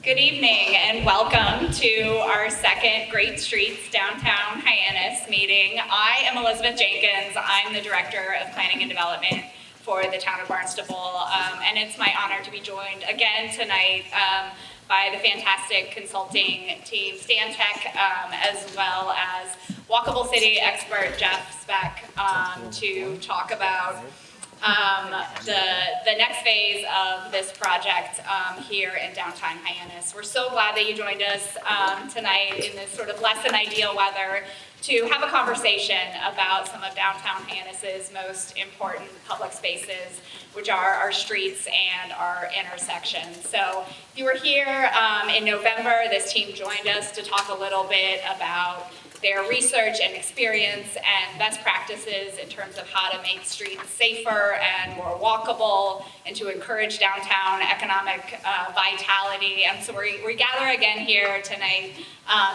Good evening and welcome to our second Great Streets Downtown Hyannis meeting. I am Elizabeth Jenkins. I'm the Director of Planning and Development for the town of Barnstable, and it's my honor to be joined again tonight by the fantastic consulting team, Stantec, as well as Walkable City expert Jeff Speck, to talk about the next phase of this project here in downtown Hyannis. We're so glad that you joined us tonight in this sort of less than ideal weather to have a conversation about some of downtown Hyannis's most important public spaces, which are our streets and our intersections. So if you were here in November, this team joined us to talk a little bit about their research and experience and best practices in terms of how to make streets safer and more walkable and to encourage downtown economic vitality. And so we gather again here tonight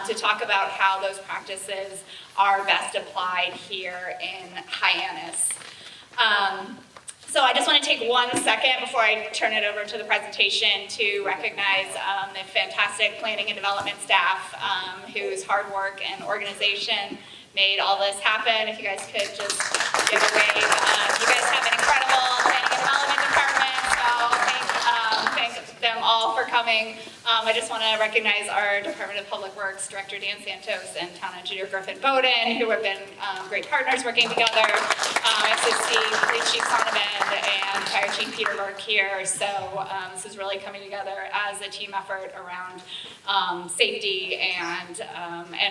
to talk about how those practices are best applied here in Hyannis. So I just want to take 1 second before I turn it over to the presentation to recognize the fantastic planning and development staff whose hard work and organization made all this happen. If you guys could just give a wave. You guys have an incredible planning and development department, so thank them all for coming. I just want to recognize our Department of Public Works Director Dan Santos and Town Engineer Griffin Bowden, who have been great partners working together. SSC, Police Chief Sonneman, and Fire Chief Peter Burke here. So this is really coming together as a team effort around safety and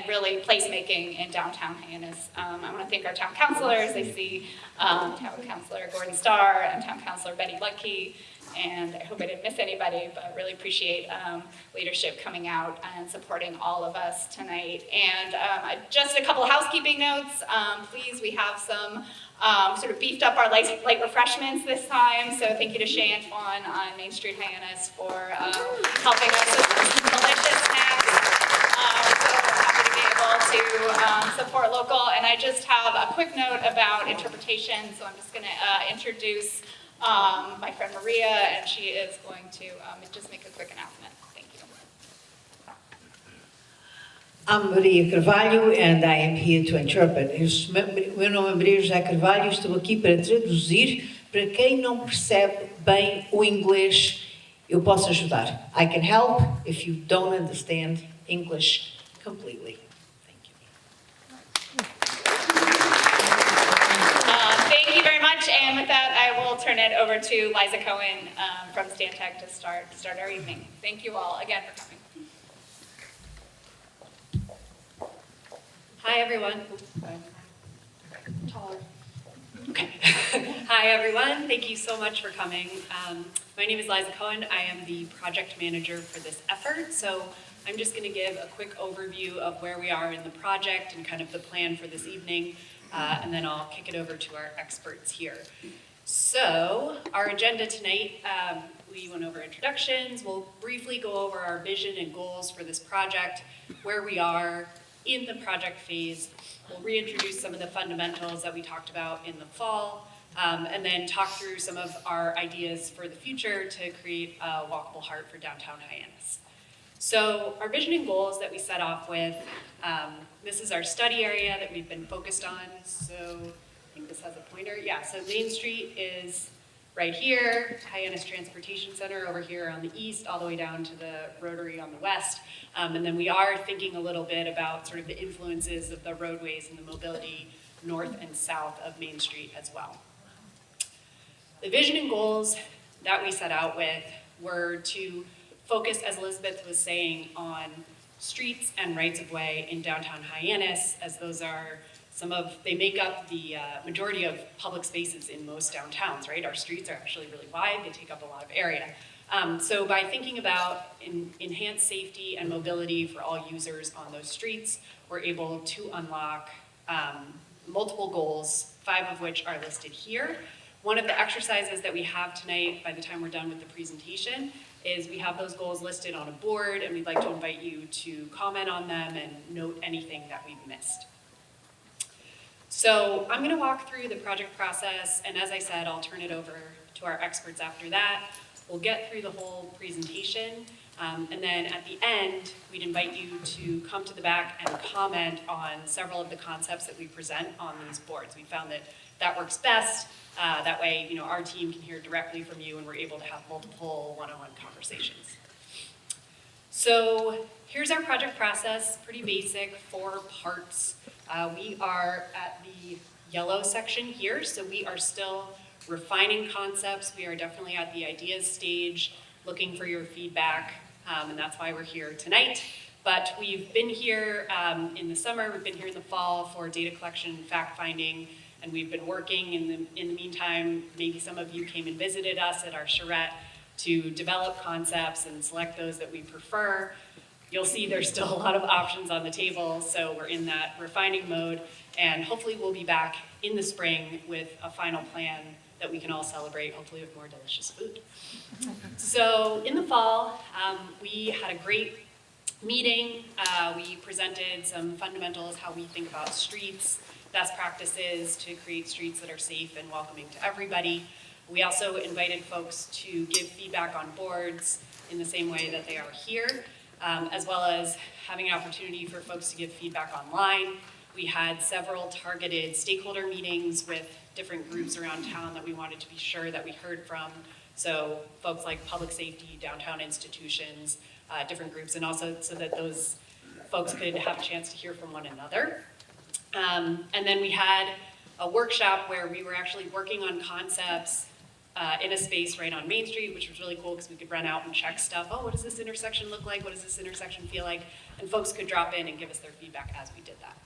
really placemaking in downtown Hyannis. I want to thank our town councilors. I see Town Councilor Gordon Starr and Town Councilor Betty Ludke. And I hope I didn't miss anybody, but I really appreciate leadership coming out and supporting all of us tonight. And just a couple of housekeeping notes. Please, we have some sort of beefed up our light refreshments this time. So thank you to Shay and Fawn on Main Street Hyannis for helping us with some delicious snacks. So happy to be able to support local. And I just have a quick note about interpretation. So I'm just going to introduce my friend Maria, and she is going to just make a quick announcement. Thank you. I'm Maria Carvalho, and I am here to interpret. Meu nome é Maria José Carvalho, estou aqui para traduzir. Para quem não percebe bem o inglês, eu posso ajudar. I can help if you don't understand English completely. Thank you. Thank you very much, and with that, I will turn it over to Liza Cohen from Stantec to start our evening. Thank you all again for coming. Hi, everyone. Taller. Okay. Hi, everyone. Thank you so much for coming. My name is Liza Cohen. I am the project manager for this effort. So I'm just going to give a quick overview of where we are in the project and kind of the plan for this evening. And then I'll kick it over to our experts here. So our agenda tonight, we went over introductions. We'll briefly go over our vision and goals for this project, where we are in the project phase. We'll reintroduce some of the fundamentals that we talked about in the fall, and then talk through some of our ideas for the future to create a walkable heart for downtown Hyannis. So our vision and goals that we set off with, this is our study area that we've been focused on. So I think this has a pointer. Yeah, so Main Street is right here, Hyannis Transportation Center over here on the east, all the way down to the Rotary on the west. And then we are thinking a little bit about sort of the influences of the roadways and the mobility north and south of Main Street as well. The vision and goals that we set out with were to focus, as Elizabeth was saying, on streets and rights-of-way in downtown Hyannis, as those are they make up the majority of public spaces in most downtowns, right? Our streets are actually really wide, they take up a lot of area. So by thinking about enhanced safety and mobility for all users on those streets, we're able to unlock multiple goals, 5 of which are listed here. One of the exercises that we have tonight, by the time we're done with the presentation, is we have those goals listed on a board, and we'd like to invite you to comment on them and note anything that we've missed. So I'm going to walk through the project process, and as I said, I'll turn it over to our experts after that. We'll get through the whole presentation, And then at the end, we'd invite you to come to the back and comment on several of the concepts that we present on these boards. We found that that works best. That way, our team can hear directly from you and we're able to have multiple one-on-one conversations. So here's our project process, pretty basic, 4 parts. We are at the yellow section here, so we are still refining concepts. We are definitely at the ideas stage, looking for your feedback, and that's why we're here tonight. But we've been here in the summer, we've been here in the fall for data collection, fact finding, and we've been working in the meantime. Maybe some of you came and visited us at our charrette to develop concepts and select those that we prefer. You'll see there's still a lot of options on the table, so we're in that refining mode, and hopefully we'll be back in the spring with a final plan that we can all celebrate, hopefully with more delicious food. So in the fall, we had a great meeting. We presented some fundamentals, how we think about streets, best practices to create streets that are safe and welcoming to everybody. We also invited folks to give feedback on boards in the same way that they are here, as well as having an opportunity for folks to give feedback online. We had several targeted stakeholder meetings with different groups around town that we wanted to be sure that we heard from. So folks like public safety, downtown institutions, different groups, and also so that those folks could have a chance to hear from one another. And then we had a workshop where we were actually working on concepts in a space right on Main Street, which was really cool because we could run out and check stuff. Oh, what does this intersection look like? What does this intersection feel like? And folks could drop in and give us their feedback as we did that.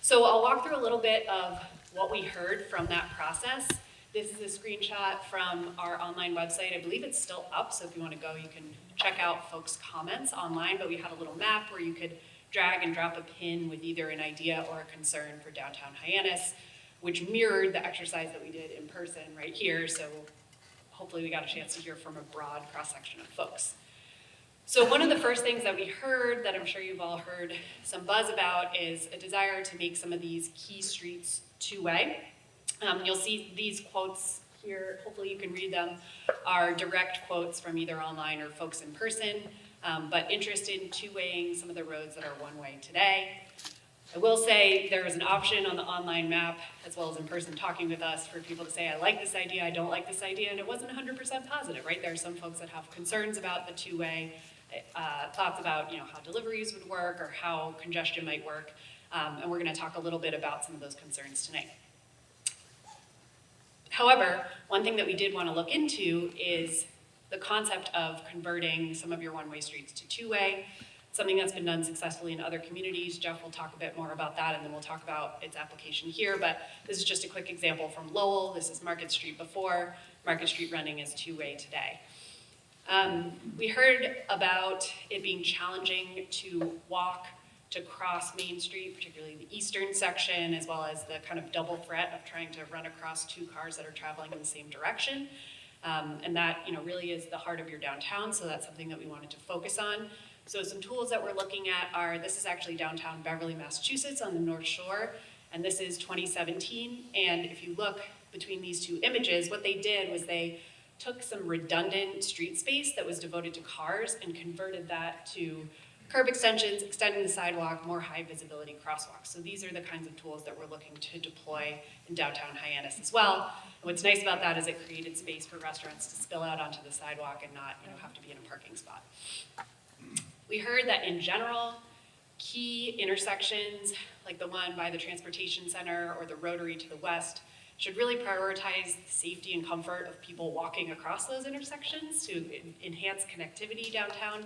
So I'll walk through a little bit of what we heard from that process. This is a screenshot from our online website. I believe it's still up, so if you want to go, you can check out folks' comments online, but we had a little map where you could drag and drop a pin with either an idea or a concern for downtown Hyannis, which mirrored the exercise that we did in person right here, so hopefully we got a chance to hear from a broad cross-section of folks. So one of the first things that we heard, that I'm sure you've all heard some buzz about, is a desire to make some of these key streets two-way. You'll see these quotes here, hopefully you can read them, are direct quotes from either online or folks in person, but interested in two-waying some of the roads that are one-way today. I will say there is an option on the online map, as well as in person talking with us, for people to say, I like this idea, I don't like this idea, and it wasn't 100% positive, right? There are some folks that have concerns about the two-way, thoughts about how deliveries would work or how congestion might work, and we're going to talk a little bit about some of those concerns tonight. However, one thing that we did want to look into is the concept of converting some of your one-way streets to two-way, something that's been done successfully in other communities. Jeff will talk a bit more about that, and then we'll talk about its application here, but this is just a quick example from Lowell. This is Market Street before. Market Street running as two-way today. We heard about it being challenging to walk to cross Main Street, particularly the eastern section, as well as the kind of double threat of trying to run across two cars that are traveling in the same direction. And that really is the heart of your downtown, so that's something that we wanted to focus on. So some tools that we're looking at are, this is actually downtown Beverly, Massachusetts on the North Shore, and this is 2017. And if you look between these two images, what they did was they took some redundant street space that was devoted to cars and converted that to curb extensions, extending the sidewalk, more high visibility crosswalks. So these are the kinds of tools that we're looking to deploy in downtown Hyannis as well. And what's nice about that is it created space for restaurants to spill out onto the sidewalk and not have to be in a parking spot. We heard that in general, key intersections, like the one by the Transportation Center or the Rotary to the west, should really prioritize the safety and comfort of people walking across those intersections to enhance connectivity downtown.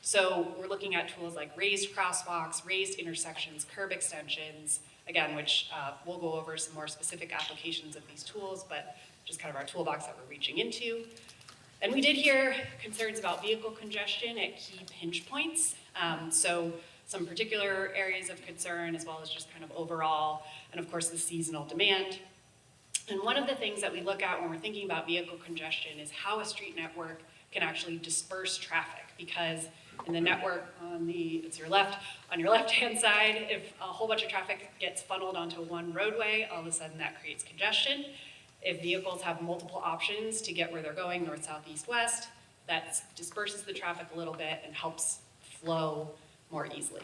So we're looking at tools like raised crosswalks, raised intersections, curb extensions, again, which we'll go over some more specific applications of these tools, but just kind of our toolbox that we're reaching into. And we did hear concerns about vehicle congestion at key pinch points. So some particular areas of concern, as well as just kind of overall, and of course the seasonal demand. And one of the things that we look at when we're thinking about vehicle congestion is how a street network can actually disperse traffic, because in the network on your left-hand side, if a whole bunch of traffic gets funneled onto one roadway, all of a sudden that creates congestion. If vehicles have multiple options to get where they're going, north, south, east, west, that disperses the traffic a little bit and helps flow more easily.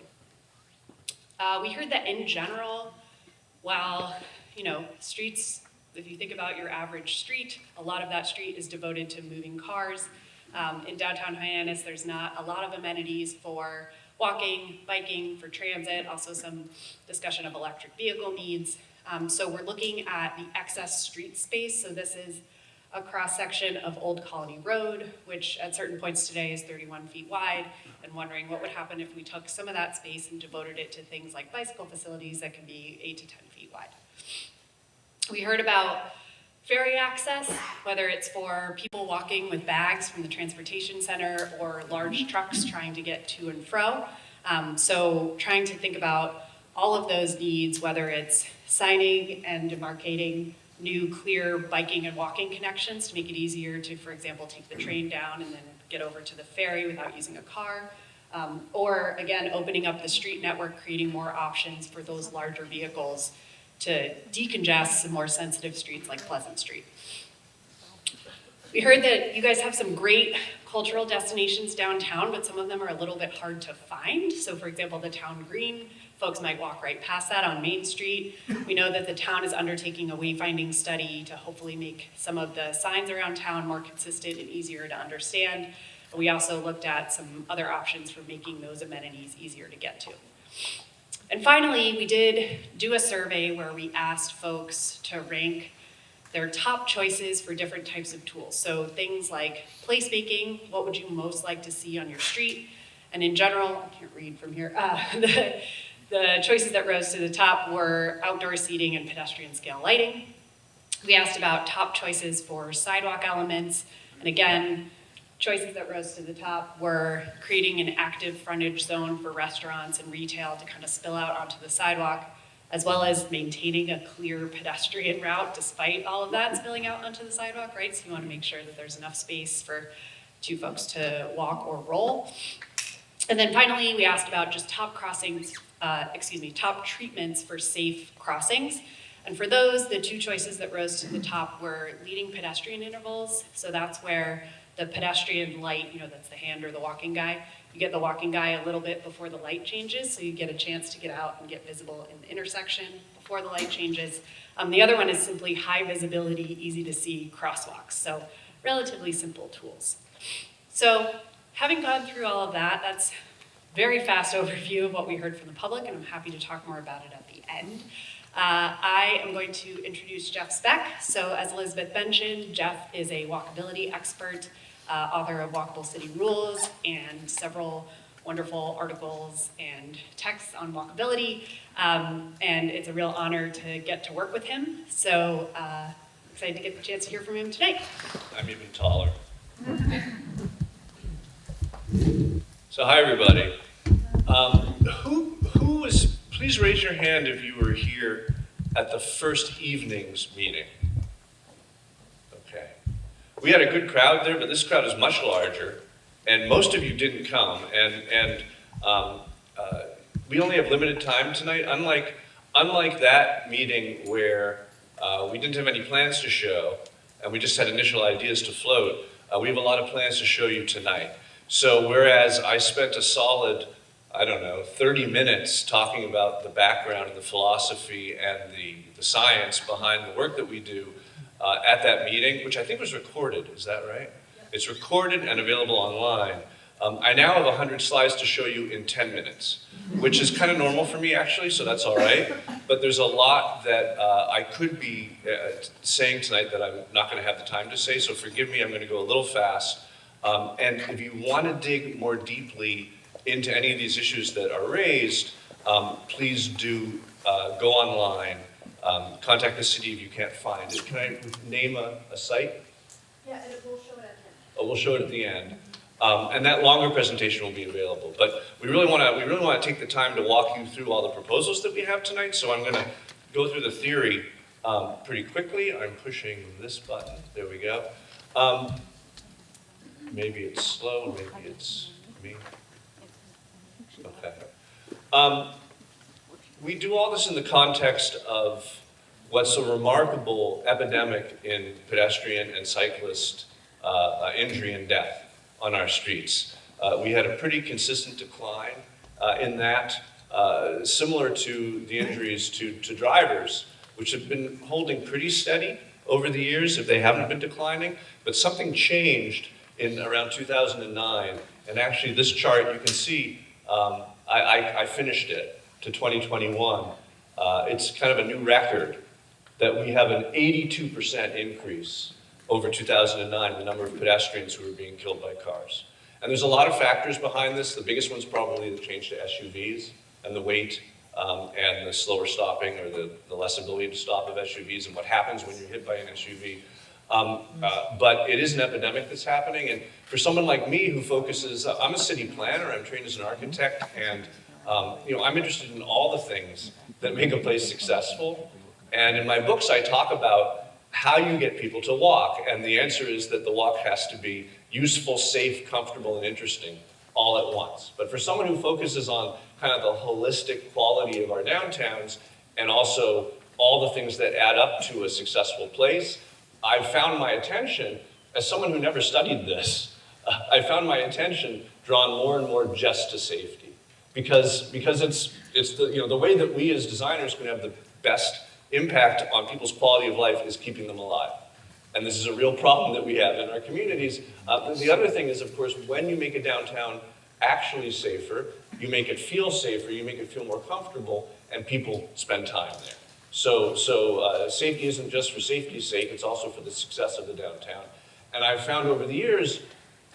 We heard that in general, while, streets, if you think about your average street, a lot of that street is devoted to moving cars. In downtown Hyannis, there's not a lot of amenities for walking, biking, for transit, also some discussion of electric vehicle needs. So we're looking at the excess street space. So this is a cross-section of Old Colony Road, which at certain points today is 31 feet wide, and wondering what would happen if we took some of that space and devoted it to things like bicycle facilities that can be 8 to 10 feet wide. We heard about ferry access, whether it's for people walking with bags from the transportation center or large trucks trying to get to and fro. So trying to think about all of those needs, whether it's signing and demarcating new clear biking and walking connections to make it easier to, for example, take the train down and then get over to the ferry without using a car. Or again, opening up the street network, creating more options for those larger vehicles to decongest some more sensitive streets like Pleasant Street. We heard that you guys have some great cultural destinations downtown, but some of them are a little bit hard to find. So for example, the town green, folks might walk right past that on Main Street. We know that the town is undertaking a wayfinding study to hopefully make some of the signs around town more consistent and easier to understand. We also looked at some other options for making those amenities easier to get to. And finally, we did do a survey where we asked folks to rank their top choices for different types of tools. So things like placemaking, what would you most like to see on your street? And in general, I can't read from here, the choices that rose to the top were outdoor seating and pedestrian scale lighting. We asked about top choices for sidewalk elements, and again, choices that rose to the top were creating an active frontage zone for restaurants and retail to kind of spill out onto the sidewalk, as well as maintaining a clear pedestrian route despite all of that spilling out onto the sidewalk, right? So you want to make sure that there's enough space for two folks to walk or roll. And then finally, we asked about just top treatments for safe crossings. And for those, the two choices that rose to the top were leading pedestrian intervals. So that's where the pedestrian light, that's the hand or the walking guy, you get the walking guy a little bit before the light changes, so you get a chance to get out and get visible in the intersection before the light changes. The other one is simply high visibility, easy to see crosswalks. So relatively simple tools. So having gone through all of that, that's a very fast overview of what we heard from the public, and I'm happy to talk more about it at the end. I am going to introduce Jeff Speck. So as Elizabeth mentioned, Jeff is a walkability expert, author of Walkable City Rules and several wonderful articles and texts on walkability. And it's a real honor to get to work with him. So excited to get the chance to hear from him tonight. I'm even taller. So hi everybody. Who was, please raise your hand if you were here at the first evening's meeting. Okay. We had a good crowd there, but this crowd is much larger, and most of you didn't come, and we only have limited time tonight, unlike that meeting where we didn't have any plans to show, and we just had initial ideas to float. We have a lot of plans to show you tonight. So whereas I spent a solid, 30 minutes talking about the background and the philosophy and the science behind the work that we do at that meeting, which I think was recorded, is that right? Yep. It's recorded and available online. I now have 100 slides to show you in 10 minutes, which is kind of normal for me actually, so that's all right. But there's a lot that I could be saying tonight that I'm not going to have the time to say, so forgive me, I'm going to go a little fast. And if you want to dig more deeply into any of these issues that are raised, please do go online, contact the city if you can't find it. Can I name a site? Yeah, and we'll show it at the end. Oh, we'll show it at the end. And that longer presentation will be available. But we really want to take the time to walk you through all the proposals that we have tonight. So I'm going to go through the theory pretty quickly. I'm pushing this button. There we go. Maybe it's slow, maybe it's me. Okay. We do all this in the context of what's a remarkable epidemic in pedestrian and cyclist injury and death on our streets. We had a pretty consistent decline in that, similar to the injuries to drivers, which have been holding pretty steady over the years if they haven't been declining, but something changed in around 2009, and actually this chart you can see, I finished it to 2021. It's kind of a new record that we have an 82% increase over 2009, the number of pedestrians who are being killed by cars. And there's a lot of factors behind this. The biggest one's probably the change to SUVs and the weight and the slower stopping or the less ability to stop of SUVs and what happens when you're hit by an SUV. But it is an epidemic that's happening. And for someone like me who focuses, I'm a city planner, I'm trained as an architect, and I'm interested in all the things that make a place successful. And in my books, I talk about how you get people to walk. And the answer is that the walk has to be useful, safe, comfortable, and interesting all at once. But for someone who focuses on kind of the holistic quality of our downtowns and also all the things that add up to a successful place, I've found my attention, as someone who never studied this, I found my attention drawn more and more just to safety. Because it's the way that we as designers can have the best impact on people's quality of life is keeping them alive. And this is a real problem that we have in our communities. The other thing is, of course, when you make a downtown actually safer, you make it feel safer, you make it feel more comfortable, and people spend time there. So safety isn't just for safety's sake, it's also for the success of the downtown. And I've found over the years,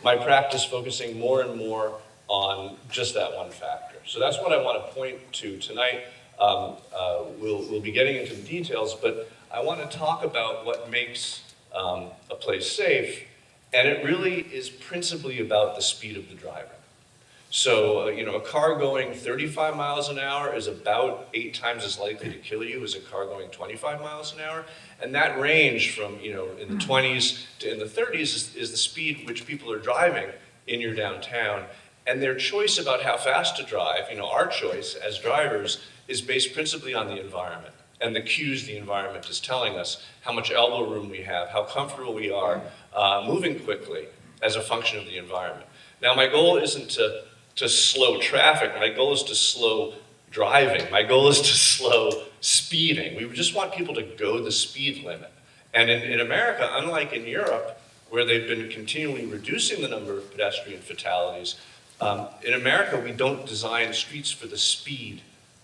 my practice focusing more and more on just that one factor. So that's what I want to point to tonight. We'll be getting into the details, but I want to talk about what makes a place safe, and it really is principally about the speed of the driver. So, a car going 35 miles an hour is about 8 times as likely to kill you as a car going 25 miles an hour, and that range from, in the 20s to in the 30s is the speed which people are driving in your downtown, and their choice about how fast to drive, our choice as drivers, is based principally on the environment and the cues the environment is telling us, how much elbow room we have, how comfortable we are moving quickly as a function of the environment. Now, my goal isn't to slow traffic, my goal is to slow driving, my goal is to slow speeding. We just want people to go the speed limit. And in America, unlike in Europe, where they've been continually reducing the number of pedestrian fatalities, in America, we don't design streets for the speed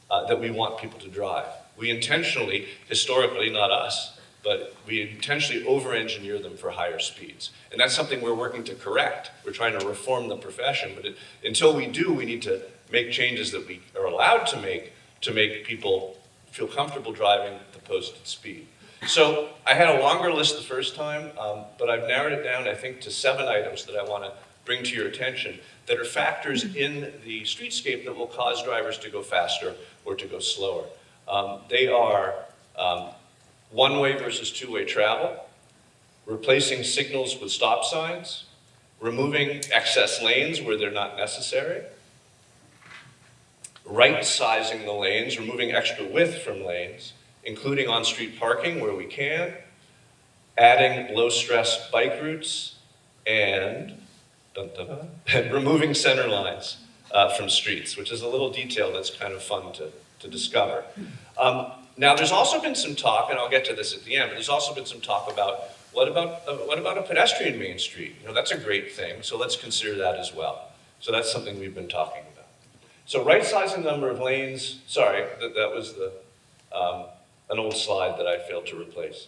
that we want people to drive. We intentionally, historically, not us, but we intentionally over-engineer them for higher speeds. And that's something we're working to correct. We're trying to reform the profession, but until we do, we need to make changes that we are allowed to make people feel comfortable driving the posted speed. So I had a longer list the first time, but I've narrowed it down, I think, to 7 items that I want to bring to your attention that are factors in the streetscape that will cause drivers to go faster or to go slower. They are one-way versus two-way travel, replacing signals with stop signs, removing excess lanes where they're not necessary, right-sizing the lanes, removing extra width from lanes, including on-street parking where we can, adding low-stress bike routes, and removing center lines from streets, which is a little detail that's kind of fun to discover. Now, there's also been some talk, and I'll get to this at the end, but there's also been some talk about what about a pedestrian main street? That's a great thing, so let's consider that as well. So that's something we've been talking about. So right-sizing the number of lanes, sorry, that was an old slide that I failed to replace.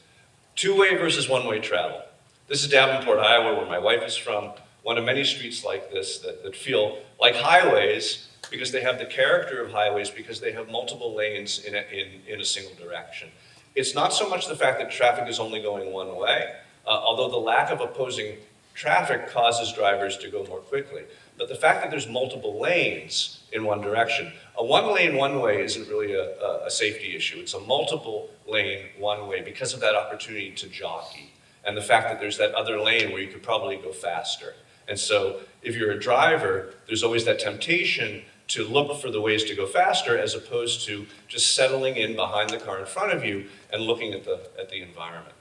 Two-way versus one-way travel. This is Davenport, Iowa, where my wife is from, one of many streets like this that feel like highways because they have the character of highways because they have multiple lanes in a single direction. It's not so much the fact that traffic is only going one way, although the lack of opposing traffic causes drivers to go more quickly. But the fact that there's multiple lanes in one direction. A one-lane one-way isn't really a safety issue. It's a multiple lane one-way because of that opportunity to jockey and the fact that there's that other lane where you could probably go faster. And so if you're a driver, there's always that temptation to look for the ways to go faster as opposed to just settling in behind the car in front of you and looking at the environment.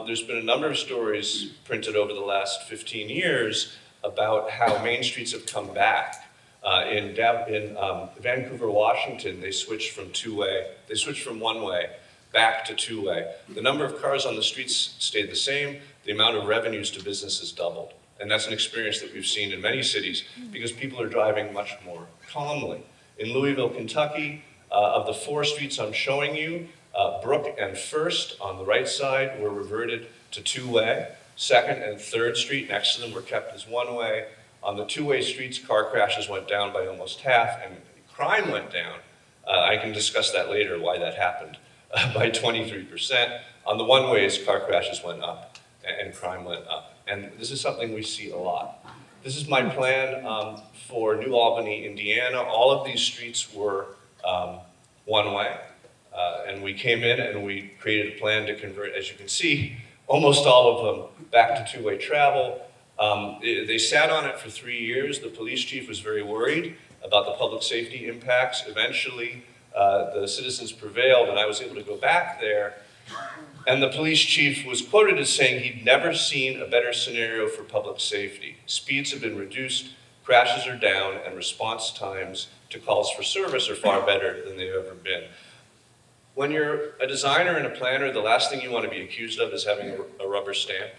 There's been a number of stories printed over the last 15 years about how main streets have come back. In Vancouver, Washington, they switched from one-way back to two-way. The number of cars on the streets stayed the same, the amount of revenues to businesses doubled. And that's an experience that we've seen in many cities because people are driving much more calmly. In Louisville, Kentucky, of the 4 streets I'm showing you, Brook and First on the right side were reverted to two-way. 2nd and 3rd Street next to them were kept as one-way. On the two-way streets, car crashes went down by almost half and crime went down. I can discuss that later, why that happened, by 23%. On the one-ways, car crashes went up and crime went up. And this is something we see a lot. This is my plan for New Albany, Indiana. All of these streets were one-way. And we came in and we created a plan to convert, as you can see, almost all of them back to two-way travel. They sat on it for 3 years. The police chief was very worried about the public safety impacts. Eventually, the citizens prevailed and I was able to go back there. And the police chief was quoted as saying he'd never seen a better scenario for public safety. Speeds have been reduced, crashes are down, and response times to calls for service are far better than they've ever been. When you're a designer and a planner, the last thing you want to be accused of is having a rubber stamp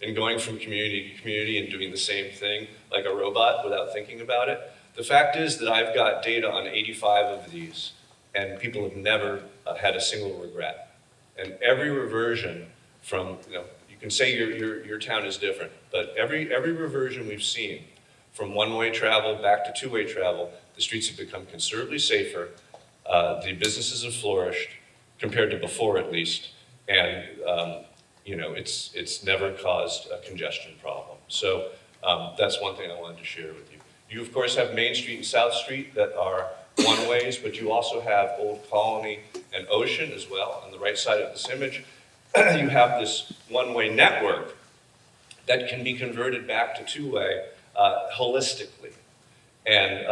and going from community to community and doing the same thing like a robot without thinking about it. The fact is that I've got data on 85 of these, and people have never had a single regret. And every reversion from, you can say your town is different, but every reversion we've seen from one-way travel back to two-way travel, the streets have become considerably safer, the businesses have flourished, compared to before at least, and it's never caused a congestion problem. So that's one thing I wanted to share with you. You of course have Main Street and South Street that are one-ways, but you also have Old Colony and Ocean as well. On the right side of this image, you have this one-way network that can be converted back to two-way holistically. And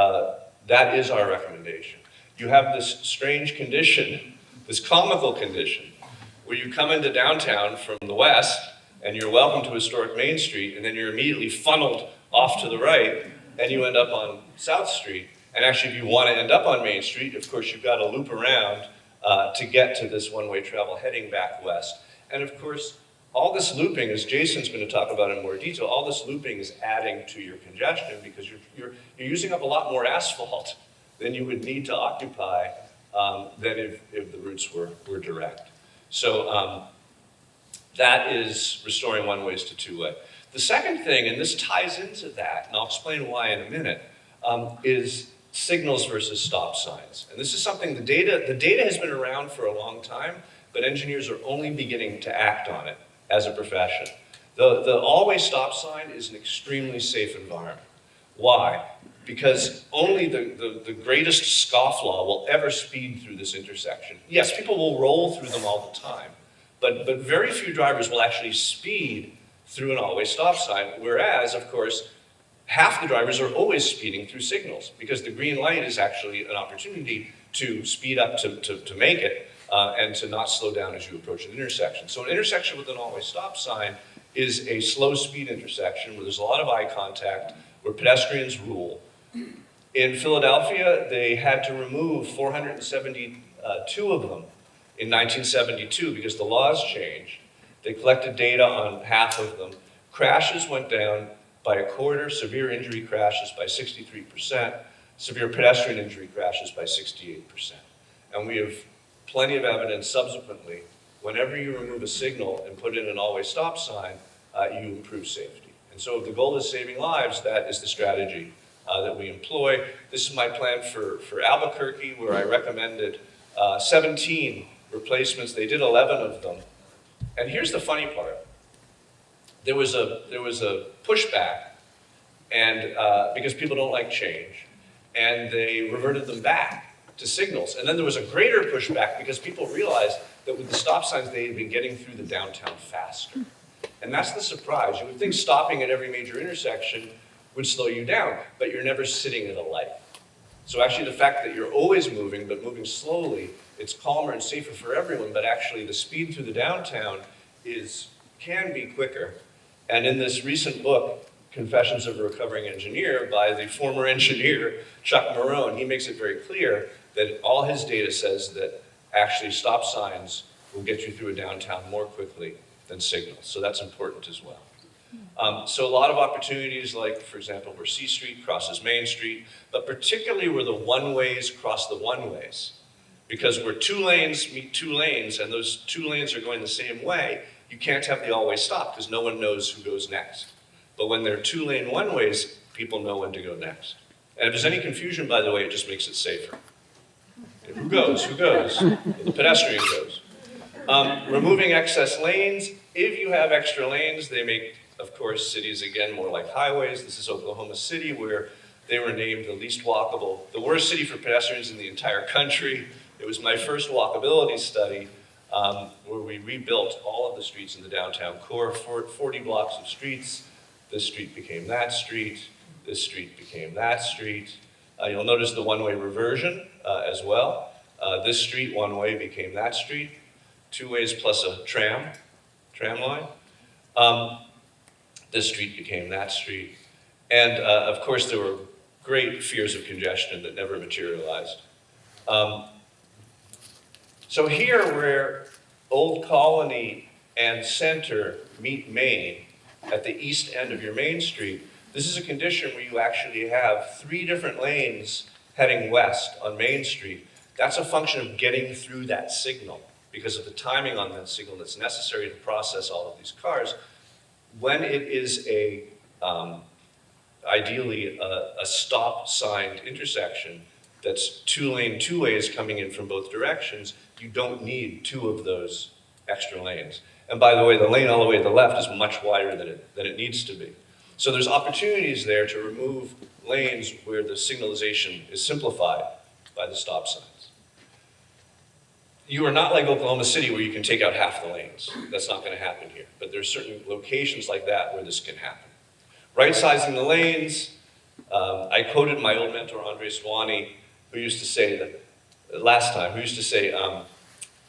that is our recommendation. You have this strange condition, this comical condition, where you come into downtown from the west, and you're welcome to historic Main Street, and then you're immediately funneled off to the right, and you end up on South Street. And actually, if you want to end up on Main Street, of course, you've got to loop around to get to this one-way travel heading back west. And of course, all this looping, as Jason's going to talk about in more detail, all this looping is adding to your congestion because you're using up a lot more asphalt than you would need to occupy than if the routes were direct. So that is restoring one-ways to two-way. The second thing, and this ties into that, and I'll explain why in a minute, is signals versus stop signs. And this is something, the data has been around for a long time, but engineers are only beginning to act on it as a profession. The always stop sign is an extremely safe environment. Why? Because only the greatest scofflaw will ever speed through this intersection. Yes, people will roll through them all the time, but very few drivers will actually speed through an always stop sign, whereas, of course, half the drivers are always speeding through signals because the green light is actually an opportunity to speed up to make it and to not slow down as you approach an intersection. So an intersection with an always stop sign is a slow speed intersection where there's a lot of eye contact, where pedestrians rule. In Philadelphia, they had to remove 472 of them in 1972 because the laws changed. They collected data on half of them. Crashes went down by a quarter, severe injury crashes by 63%, severe pedestrian injury crashes by 68%. And we have plenty of evidence subsequently, whenever you remove a signal and put in an always stop sign, you improve safety. And so if the goal is saving lives, that is the strategy that we employ. This is my plan for Albuquerque, where I recommended 17 replacements. They did 11 of them. And here's the funny part. There was a pushback, and because people don't like change, and they reverted them back to signals. And then there was a greater pushback because people realized that with the stop signs, they had been getting through the downtown faster. And that's the surprise. You would think stopping at every major intersection would slow you down, but you're never sitting at a light. So actually the fact that you're always moving, but moving slowly, it's calmer and safer for everyone, but actually the speed through the downtown can be quicker. And in this recent book, Confessions of a Recovering Engineer by the former engineer, Chuck Marone. He makes it very clear that all his data says that actually stop signs will get you through a downtown more quickly than signals. So that's important as well. So a lot of opportunities, like, for example, where C Street crosses Main Street, but particularly where the one-ways cross the one-ways. Because where two lanes meet two lanes, and those two lanes are going the same way, you can't have the all-way stop, because no one knows who goes next. But when there are two-lane one-ways, people know when to go next. And if there's any confusion, by the way, it just makes it safer. Who goes? Who goes? The pedestrian goes. Removing excess lanes. If you have extra lanes, they make, of course, cities, again, more like highways. This is Oklahoma City, where they were named the least walkable, the worst city for pedestrians in the entire country. It was my first walkability study, where we rebuilt all of the streets in the downtown core, 40 blocks of streets. This street became that street. This street became that street. You'll notice the one-way reversion as well. This street, one-way, became that street. Two ways plus a tram line. This street became that street. And of course, there were great fears of congestion that never materialized. So here, where Old Colony and Center meet Main, at the east end of your Main Street, this is a condition where you actually have 3 different lanes heading west on Main Street. That's a function of getting through that signal because of the timing on that signal that's necessary to process all of these cars. When it is ideally a stop signed intersection that's 2-lane, 2 ways coming in from both directions, you don't need 2 of those extra lanes. And by the way, the lane all the way to the left is much wider than it needs to be. So there's opportunities there to remove lanes where the signalization is simplified by the stop signs. You are not like Oklahoma City where you can take out half the lanes. That's not going to happen here. But there's certain locations like that where this can happen. Right-sizing the lanes. I quoted my old mentor, Andre Swanee, who used to say that, last time, who used to say,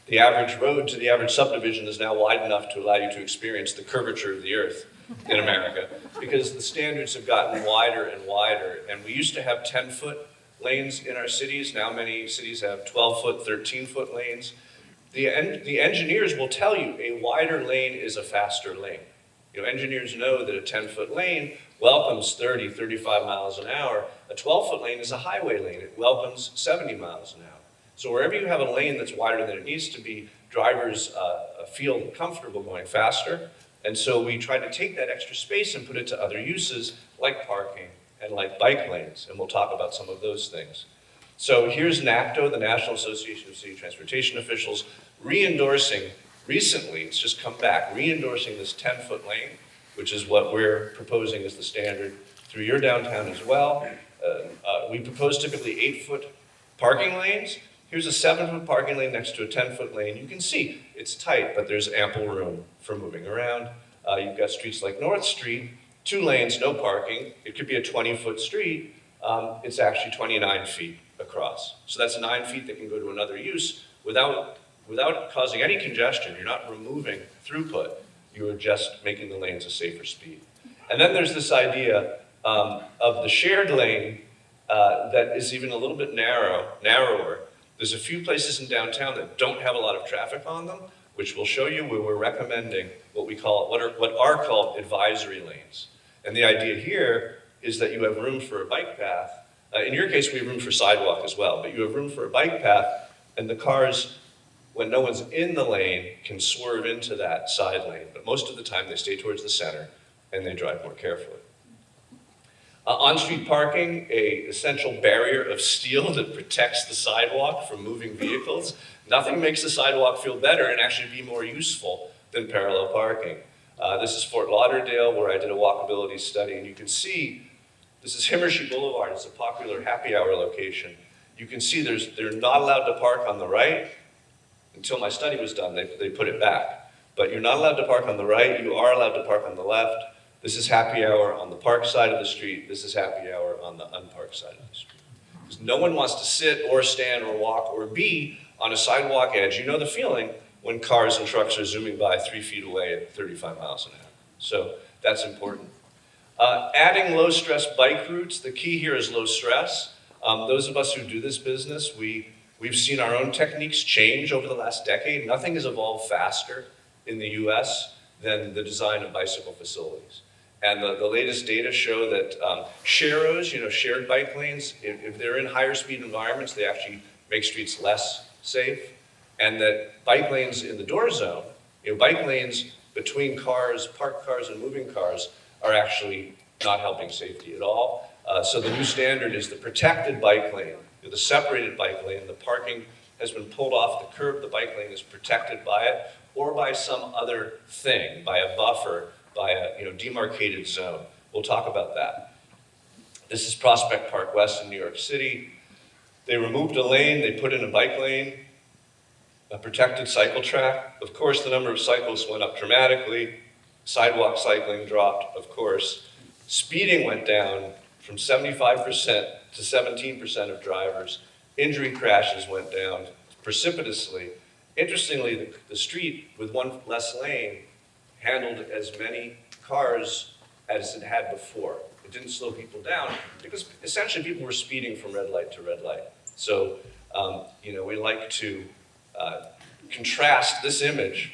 the average road to the average subdivision is now wide enough to allow you to experience the curvature of the earth in America, because the standards have gotten wider and wider. And we used to have 10-foot lanes in our cities. Now many cities have 12-foot, 13-foot lanes. The engineers will tell you a wider lane is a faster lane. You know, engineers know that a 10-foot lane welcomes 30, 35 miles an hour. A 12-foot lane is a highway lane. It welcomes 70 miles an hour. So wherever you have a lane that's wider than it needs to be, drivers feel comfortable going faster. And so we try to take that extra space and put it to other uses, like parking and like bike lanes. And we'll talk about some of those things. So here's NACTO, the National Association of City Transportation Officials, re-endorsing, recently, it's just come back, re-endorsing this 10-foot lane, which is what we're proposing as the standard through your downtown as well. We propose typically 8-foot parking lanes. Here's a 7-foot parking lane next to a 10-foot lane. You can see it's tight, but there's ample room for moving around. You've got streets like North Street, 2 lanes, no parking. It could be a 20-foot street. It's actually 29 feet across. So that's 9 feet that can go to another use without causing any congestion. You're not removing throughput. You are just making the lanes a safer speed. And then there's this idea of the shared lane that is even a little bit narrower. There's a few places in downtown that don't have a lot of traffic on them, which we'll show you, where we're recommending what are called advisory lanes. And the idea here is that you have room for a bike path. In your case, we have room for sidewalk as well, but you have room for a bike path, and the cars, when no one's in the lane, can swerve into that side lane. But most of the time, they stay towards the center, and they drive more carefully. On-street parking, an essential barrier of steel that protects the sidewalk from moving vehicles. Nothing makes the sidewalk feel better and actually be more useful than parallel parking. This is Fort Lauderdale, where I did a walkability study, and you can see, this is Himmershey Boulevard. It's a popular happy hour location. You can see they're not allowed to park on the right. Until my study was done, they put it back. But you're not allowed to park on the right. You are allowed to park on the left. This is happy hour on the park side of the street. This is happy hour on the unparked side of the street. Because no one wants to sit or stand or walk or be on a sidewalk edge. You know the feeling when cars and trucks are zooming by 3 feet away at 35 miles an hour. So that's important. Adding low-stress bike routes, the key here is low stress. Those of us who do this business, we've seen our own techniques change over the last decade. Nothing has evolved faster in the US than the design of bicycle facilities. And the latest data show that shared bike lanes, if they're in higher speed environments, they actually make streets less safe. And that bike lanes in the door zone, bike lanes between cars, parked cars and moving cars, are actually not helping safety at all. So the new standard is the protected bike lane, the separated bike lane. The parking has been pulled off the curb, the bike lane is protected by it, or by some other thing, by a buffer, by a demarcated zone. We'll talk about that. This is Prospect Park West in New York City. They removed a lane, they put in a bike lane, a protected cycle track. Of course, the number of cyclists went up dramatically. Sidewalk cycling dropped, of course. Speeding went down from 75% to 17% of drivers. Injury crashes went down precipitously. Interestingly, the street with one less lane handled as many cars as it had before. It didn't slow people down because essentially people were speeding from red light to red light. So, we like to contrast this image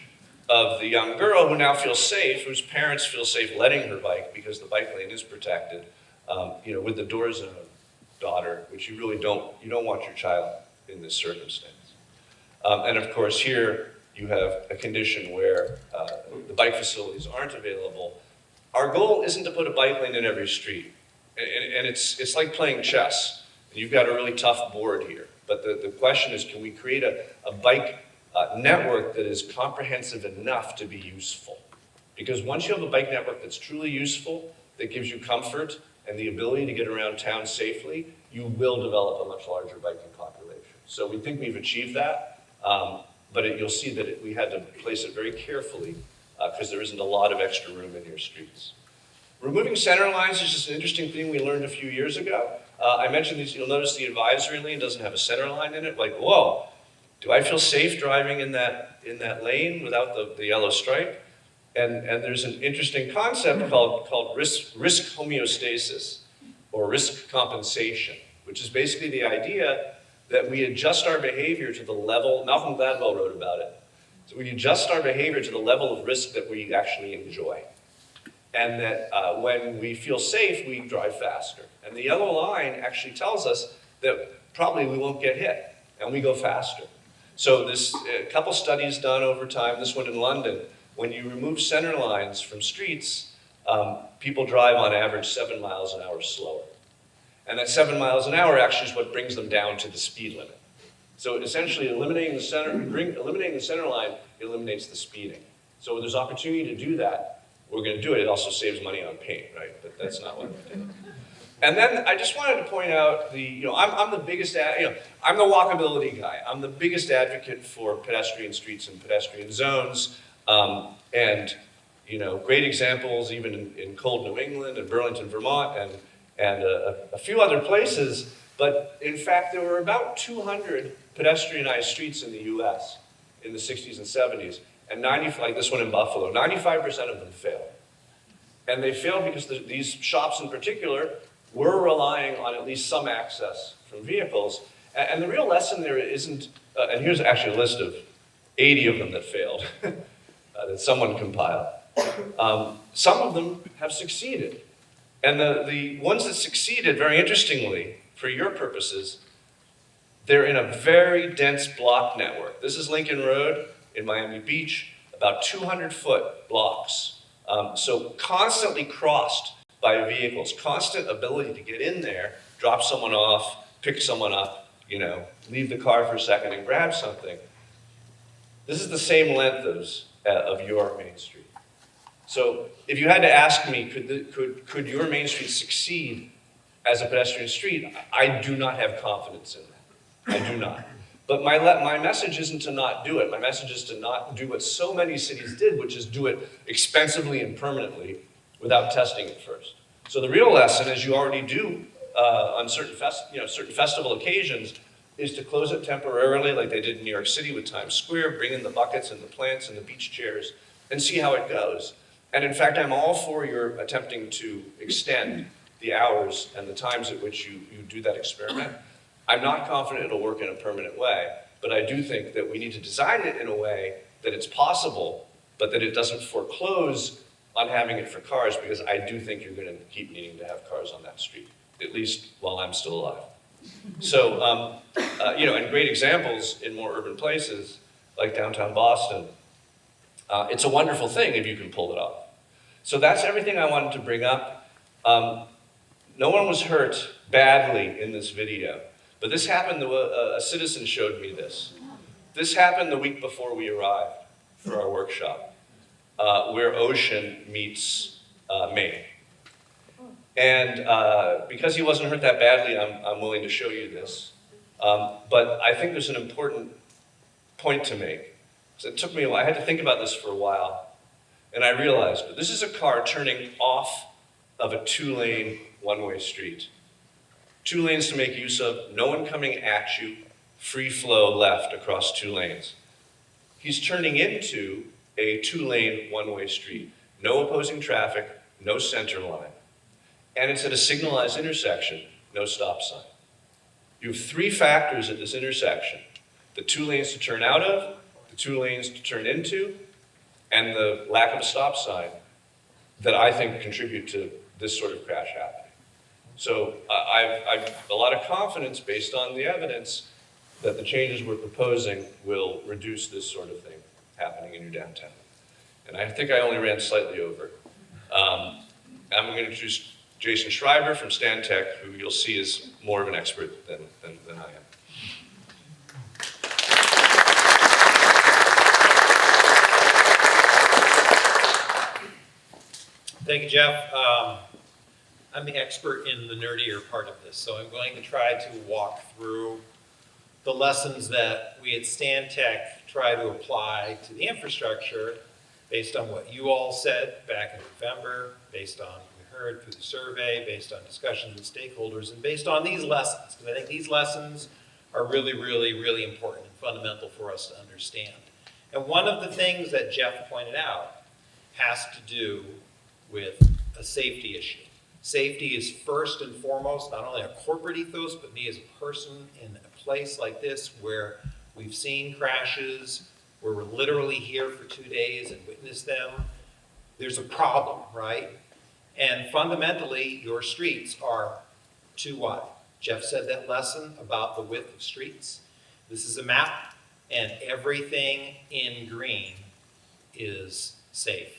of the young girl who now feels safe, whose parents feel safe letting her bike because the bike lane is protected, with the door zone daughter, which you really don't want your child in this circumstance. And of course here you have a condition where the bike facilities aren't available. Our goal isn't to put a bike lane in every street. And it's like playing chess. You've got a really tough board here. But the question is, can we create a bike network that is comprehensive enough to be useful? Because once you have a bike network that's truly useful, that gives you comfort and the ability to get around town safely, you will develop a much larger biking population. So we think we've achieved that, but you'll see that we had to place it very carefully because there isn't a lot of extra room in your streets. Removing center lines is just an interesting thing we learned a few years ago. I mentioned these, you'll notice the advisory lane doesn't have a center line in it. Like, whoa, do I feel safe driving in that lane without the yellow stripe? And there's an interesting concept called risk homeostasis, or risk compensation, which is basically the idea that we adjust our behavior to the level, Malcolm Gladwell wrote about it, so we adjust our behavior to the level of risk that we actually enjoy. And that when we feel safe, we drive faster. And the yellow line actually tells us that probably we won't get hit, and we go faster. So this a couple studies done over time, this one in London, when you remove center lines from streets, people drive on average 7 miles an hour slower. And that 7 miles an hour actually is what brings them down to the speed limit. So essentially eliminating the center line eliminates the speeding. So when there's opportunity to do that, we're going to do it. It also saves money on paint, right? But that's not what we're doing. And then I just wanted to point out I'm the biggest, I'm the walkability guy. I'm the biggest advocate for pedestrian streets and pedestrian zones. And great examples even in cold New England and Burlington, Vermont, and a few other places. But in fact, there were about 200 pedestrianized streets in the US in the 60s and 70s. And like this one in Buffalo, 95% of them failed. And they failed because these shops in particular were relying on at least some access from vehicles. And the real lesson there isn't, and here's actually a list of 80 of them that failed, that someone compiled. Some of them have succeeded. And the ones that succeeded, very interestingly, for your purposes, they're in a very dense block network. This is Lincoln Road in Miami Beach, about 200-foot blocks. So constantly crossed by vehicles, constant ability to get in there, drop someone off, pick someone up, leave the car for a second and grab something. This is the same length of your Main Street. So if you had to ask me, could your Main Street succeed as a pedestrian street, I do not have confidence in that. I do not. But my message isn't to not do it. My message is to not do what so many cities did, which is do it expensively and permanently without testing it first. So the real lesson, as you already do on certain festival occasions, is to close it temporarily, like they did in New York City with Times Square, bring in the buckets and the plants and the beach chairs, and see how it goes. And in fact, I'm all for your attempting to extend the hours and the times at which you do that experiment. I'm not confident it'll work in a permanent way, but I do think that we need to design it in a way that it's possible, but that it doesn't foreclose on having it for cars, because I do think you're gonna keep needing to have cars on that street, at least while I'm still alive. So, and great examples in more urban places, like downtown Boston, it's a wonderful thing if you can pull it off. So that's everything I wanted to bring up. No one was hurt badly in this video, but this happened, a citizen showed me this. This happened the week before we arrived for our workshop, where Ocean meets Maine. And because he wasn't hurt that badly, I'm willing to show you this. But I think there's an important point to make. So it took me a while, I had to think about this for a while, and I realized that this is a car turning off of a 2-lane one-way street. 2 lanes to make use of, no one coming at you, free flow left across 2 lanes. He's turning into a 2-lane one-way street. No opposing traffic, no center line. And it's at a signalized intersection, no stop sign. You have 3 factors at this intersection: the 2 lanes to turn out of, the 2 lanes to turn into, and the lack of a stop sign that I think contribute to this sort of crash happening. So I've a lot of confidence based on the evidence that the changes we're proposing will reduce this sort of thing happening in your downtown. And I think I only ran slightly over. I'm going to introduce Jason Schreiber from Stantec, who you'll see is more of an expert than I am. Thank you, Jeff. I'm the expert in the nerdier part of this, so I'm going to try to walk through the lessons that we at Stantec try to apply to the infrastructure based on what you all said back in November, based on what we heard through the survey, based on discussions with stakeholders, and based on these lessons, because I think these lessons are really, really, really important and fundamental for us to understand. And one of the things that Jeff pointed out has to do with a safety issue. Safety is first and foremost, not only a corporate ethos, but me as a person in a place like this where we've seen crashes, where we're literally here for 2 days and witnessed them. There's a problem, right? And fundamentally, your streets are too wide. Jeff said that lesson about the width of streets. This is a map, and everything in green is safe.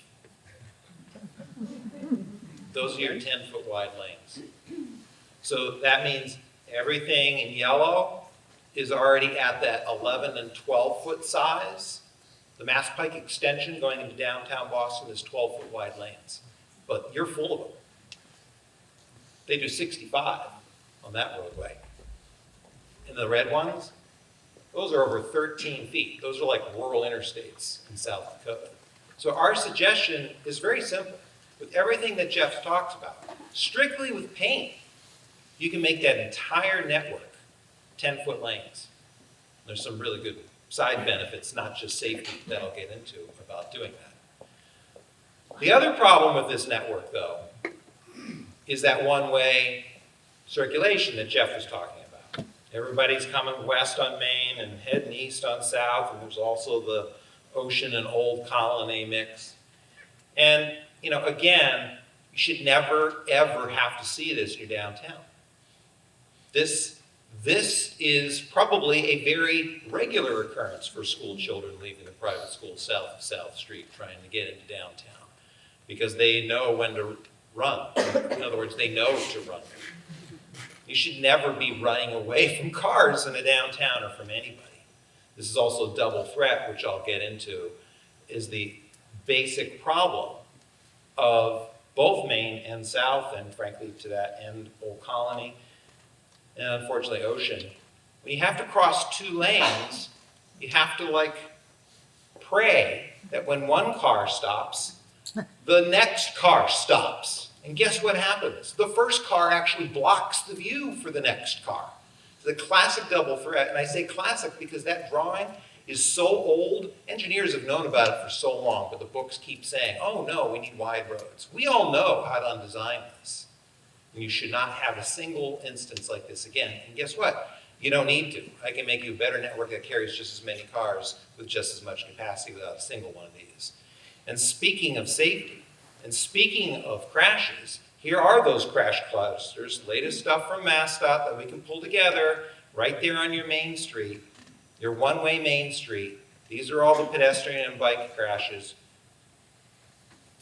Those are your 10-foot wide lanes. So that means everything in yellow is already at that 11 and 12-foot size. The Mass Pike extension going into downtown Boston is 12-foot wide lanes, but you're full of them. They do 65 on that roadway. And the red ones, those are over 13 feet. Those are like rural interstates in South Dakota. So our suggestion is very simple. With everything that Jeff talks about, strictly with paint, you can make that entire network 10-foot lanes. There's some really good side benefits, not just safety, that I'll get into about doing that. The other problem with this network, though, is that one-way circulation that Jeff was talking about. Everybody's coming west on Main and heading east on South, and there's also the Ocean and Old Colony mix. And again, you should never, ever have to see this in your downtown. This is probably a very regular occurrence for school children leaving the private school south of South Street trying to get into downtown because they know when to run. In other words, they know to run. You should never be running away from cars in a downtown or from anybody. This is also a double threat, which I'll get into, is the basic problem of both Main and South, and frankly to that end, Old Colony, and unfortunately Ocean. When you have to cross 2 lanes, you have to pray that when one car stops, the next car stops. And guess what happens? The first car actually blocks the view for the next car. It's a classic double threat, and I say classic because that drawing is so old. Engineers have known about it for so long, but the books keep saying, oh no, we need wide roads. We all know how to undesign this. And you should not have a single instance like this again. And guess what? You don't need to. I can make you a better network that carries just as many cars with just as much capacity without a single one of these. And speaking of safety, and speaking of crashes, here are those crash clusters, latest stuff from MassDOT that we can pull together right there on your main street, your one-way main street. These are all the pedestrian and bike crashes.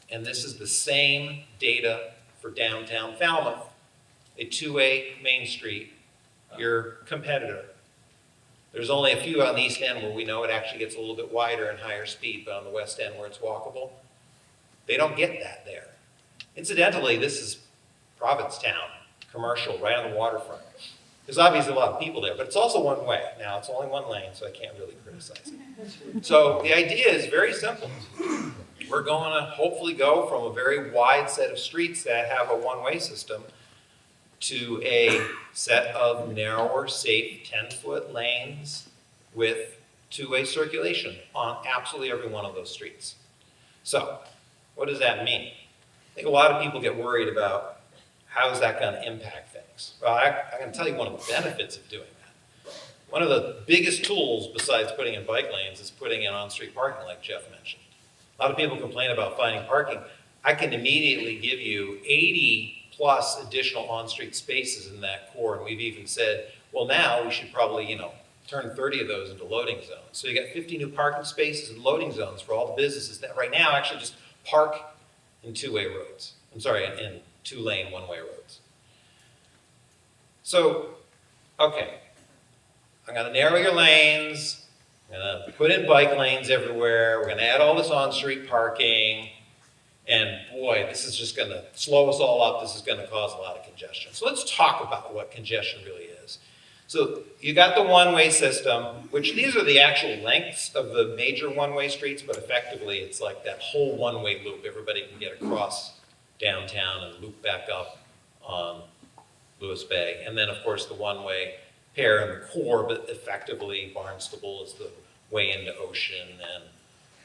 And this is the same data for downtown Falmouth, a two-way main street, your competitor. There's only a few on the east end where we know it actually gets a little bit wider and higher speed, but on the west end where it's walkable, they don't get that there. Incidentally, this is Provincetown, commercial, right on the waterfront. There's obviously a lot of people there, but it's also one way. Now, it's only one lane, so I can't really criticize it. So the idea is very simple. We're going to hopefully go from a very wide set of streets that have a one-way system to a set of narrower, safe 10-foot lanes with two-way circulation on absolutely every one of those streets. So, what does that mean? I think a lot of people get worried about how is that going to impact things. Well, I'm going to tell you one of the benefits of doing that. One of the biggest tools besides putting in bike lanes is putting in on-street parking, like Jeff mentioned. A lot of people complain about finding parking. I can immediately give you 80 plus additional on-street spaces in that core, and we've even said, well, now we should probably, turn 30 of those into loading zones. So you got 50 new parking spaces and loading zones for all the businesses that right now actually just park in two-way roads. I'm sorry, in two-lane, one-way roads. So, okay, I'm gonna narrow your lanes, I'm gonna put in bike lanes everywhere, we're gonna add all this on-street parking, and boy, this is just gonna slow us all up, this is gonna cause a lot of congestion. So let's talk about what congestion really is. So you got the one-way system, which these are the actual lengths of the major one-way streets, but effectively it's like that whole one-way loop. Everybody can get across downtown and loop back up on Lewis Bay. And then of course the one-way pair in the core, but effectively Barnstable is the way into Ocean and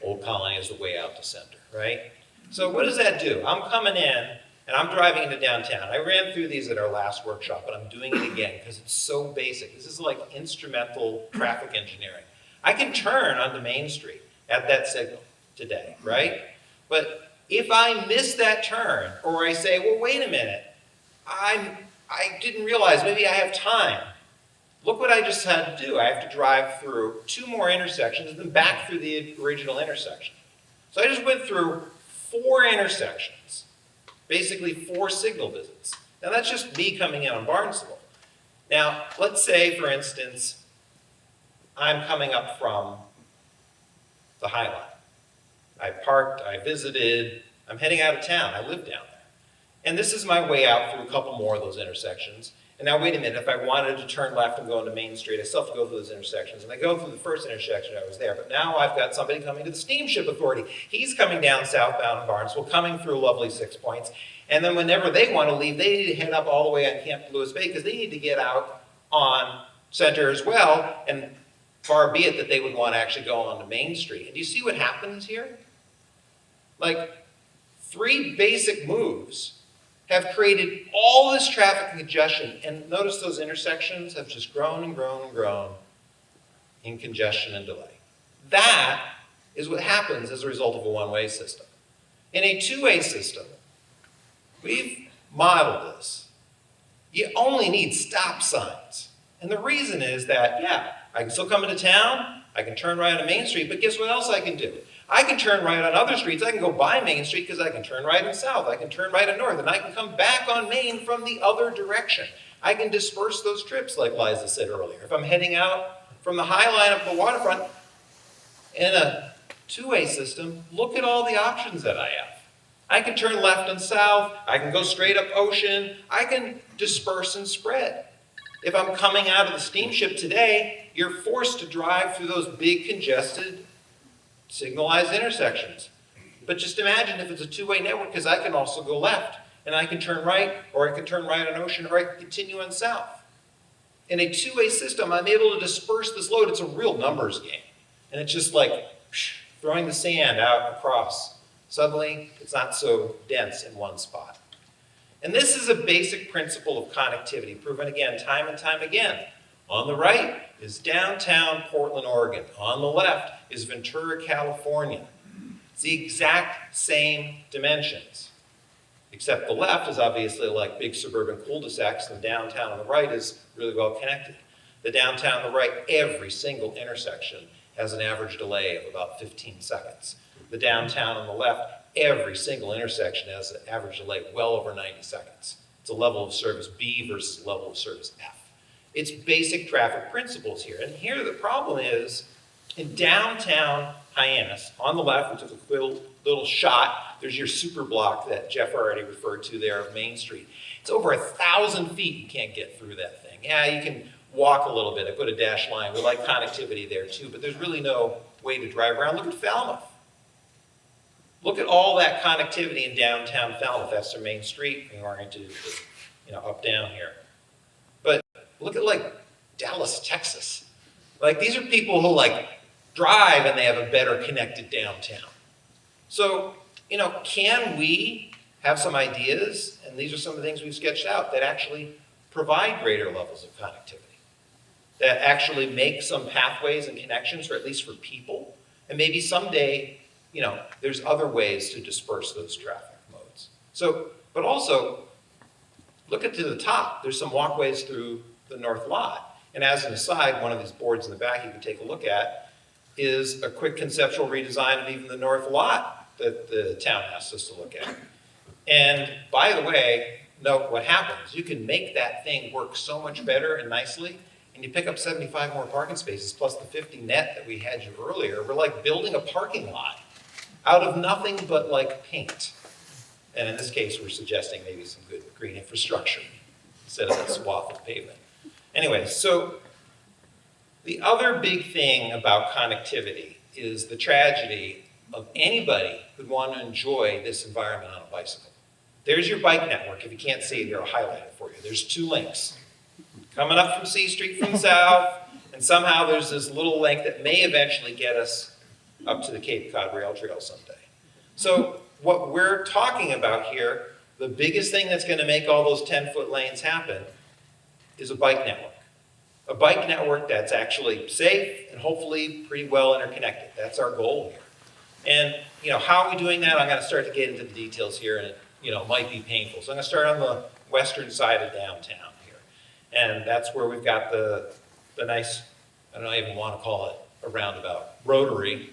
Old Colony is the way out to Center, right? So what does that do? I'm coming in and I'm driving into downtown. I ran through these at our last workshop, but I'm doing it again because it's so basic. This is like instrumental traffic engineering. I can turn onto Main Street at that signal today, right? But if I miss that turn, or I say, well, wait a minute, I didn't realize maybe I have time. Look what I just had to do. I have to drive through 2 more intersections and then back through the original intersection. So I just went through 4 intersections, basically 4 signal visits. Now that's just me coming in on Barnstable. Now, let's say, for instance, I'm coming up from the High Line. I parked, I visited, I'm heading out of town, I live down there. And this is my way out through a couple more of those intersections. And now wait a minute, if I wanted to turn left and go into Main Street, I still have to go through those intersections. And I go through the first intersection, I was there. But now I've got somebody coming to the Steamship Authority. He's coming down southbound in Barnstable, coming through lovely 6 Points. And then whenever they want to leave, they need to head up all the way on Camp Lewis Bay because they need to get out on Center as well. And far be it that they would want to actually go on to Main Street. And do you see what happens here? Like 3 basic moves have created all this traffic congestion. And notice those intersections have just grown and grown and grown in congestion and delay. That is what happens as a result of a one-way system. In a two-way system, we've modeled this. You only need stop signs. And the reason is that, yeah, I can still come into town, I can turn right on Main Street, but guess what else I can do? I can turn right on other streets. I can go by Main Street because I can turn right and south. I can turn right and north, and I can come back on Main from the other direction. I can disperse those trips, like Liza said earlier. If I'm heading out from the High Line up the waterfront in a two-way system, look at all the options that I have. I can turn left and south. I can go straight up Ocean. I can disperse and spread. If I'm coming out of the steamship today, you're forced to drive through those big congested signalized intersections. But just imagine if it's a two-way network, because I can also go left, and I can turn right, or I can turn right on Ocean, or I can continue on south. In a two-way system, I'm able to disperse this load. It's a real numbers game. And it's just like throwing the sand out across. Suddenly, it's not so dense in one spot. And this is a basic principle of connectivity, proven again time and time again. On the right is downtown Portland, Oregon. On the left is Ventura, California. It's the exact same dimensions, except the left is obviously like big suburban cul-de-sacs, and the downtown on the right is really well connected. The downtown on the right, every single intersection has an average delay of about 15 seconds. The downtown on the left, every single intersection has an average delay well over 90 seconds. It's a level of service B versus level of service F. It's basic traffic principles here. And here the problem is, in downtown Hyannis, on the left, we took a little shot. There's your super block that Jeff already referred to there of Main Street. It's over 1,000 feet you can't get through that thing. Yeah, you can walk a little bit. I put a dash line. We like connectivity there too, but there's really no way to drive around. Look at Falmouth. Look at all that connectivity in downtown Falmouth. That's their Main Street, being oriented, up down here. But look at like Dallas, Texas. Like these are people who like drive and they have a better connected downtown. So, can we have some ideas, and these are some of the things we've sketched out, that actually provide greater levels of connectivity, that actually make some pathways and connections, or at least for people, and maybe someday, there's other ways to disperse those traffic modes. So, but also, look to the top. There's some walkways through the north lot. And as an aside, one of these boards in the back you can take a look at is a quick conceptual redesign of even the north lot that the town asked us to look at. And by the way, note what happens. You can make that thing work so much better and nicely, and you pick up 75 more parking spaces plus the 50 net that we had you earlier. We're like building a parking lot out of nothing but like paint. And in this case, we're suggesting maybe some good green infrastructure instead of that swath of pavement. Anyway, so the other big thing about connectivity is the tragedy of anybody who'd want to enjoy this environment on a bicycle. There's your bike network. If you can't see it here, I'll highlight it for you. There's 2 links. Coming up from C Street from the south, and somehow there's this little link that may eventually get us up to the Cape Cod Rail Trail someday. So what we're talking about here, the biggest thing that's going to make all those 10-foot lanes happen is a bike network. A bike network that's actually safe and hopefully pretty well interconnected. That's our goal here. And how are we doing that? I'm going to start to get into the details here, and it might be painful. So I'm going to start on the western side of downtown here. And that's where we've got the nice, I don't even want to call it a roundabout, rotary,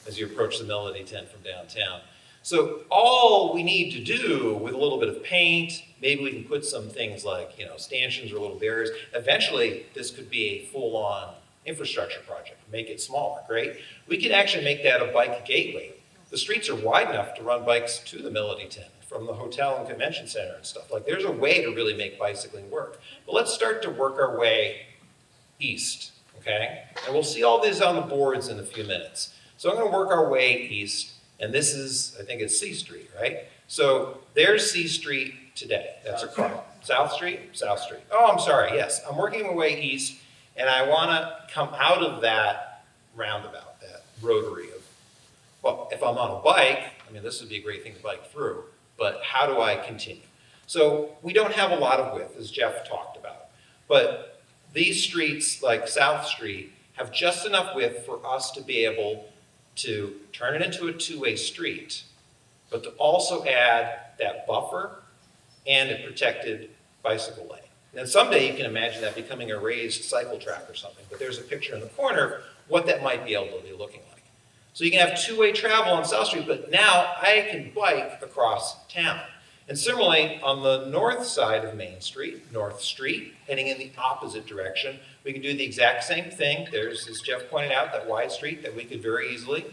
as you approach the Melody Tent from downtown. So all we need to do with a little bit of paint, maybe we can put some things like, stanchions or little barriers. Eventually, this could be a full-on infrastructure project. Make it smaller, great. We could actually make that a bike gateway. The streets are wide enough to run bikes to the Melody Tent from the hotel and convention center and stuff. Like there's a way to really make bicycling work. But let's start to work our way east, okay? And we'll see all this on the boards in a few minutes. So I'm going to work our way east. And this is, I think it's C Street, right? So there's C Street today. That's a car. South Street? South Street. Oh, I'm sorry, yes. I'm working my way east, and I want to come out of that roundabout, that rotary of, well, if I'm on a bike, this would be a great thing to bike through, but how do I continue? So we don't have a lot of width, as Jeff talked about, but these streets, like South Street, have just enough width for us to be able to turn it into a 2-way street, but to also add that buffer and a protected bicycle lane. And then someday you can imagine that becoming a raised cycle track or something, but there's a picture in the corner of what that might be able to be looking like. So you can have 2-way travel on South Street, but now I can bike across town. And similarly, on the north side of Main Street, North Street, heading in the opposite direction, we can do the exact same thing. There's, as Jeff pointed out, that wide street that we could very easily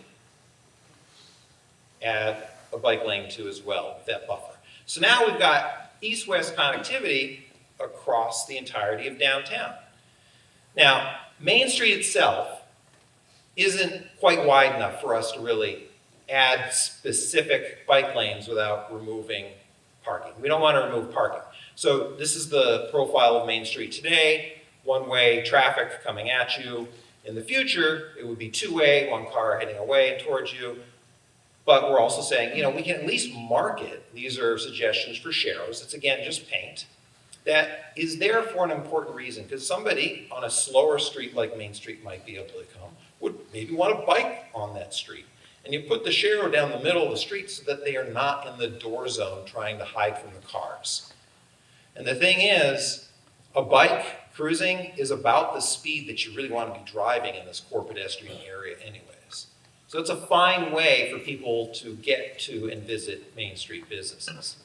add a bike lane to as well, with that buffer. So now we've got east-west connectivity across the entirety of downtown. Now, Main Street itself isn't quite wide enough for us to really add specific bike lanes without removing parking. We don't want to remove parking. So this is the profile of Main Street today. One-way traffic coming at you. In the future, it would be two-way, one car heading away towards you. But we're also saying, we can at least market, these are suggestions for sharrows, it's again just paint, that is there for an important reason, because somebody on a slower street like Main Street might be able to come, would maybe want to bike on that street. And you put the sharrow down the middle of the street so that they are not in the door zone trying to hide from the cars. And the thing is, a bike cruising is about the speed that you really want to be driving in this core pedestrian area anyways. So it's a fine way for people to get to and visit Main Street businesses.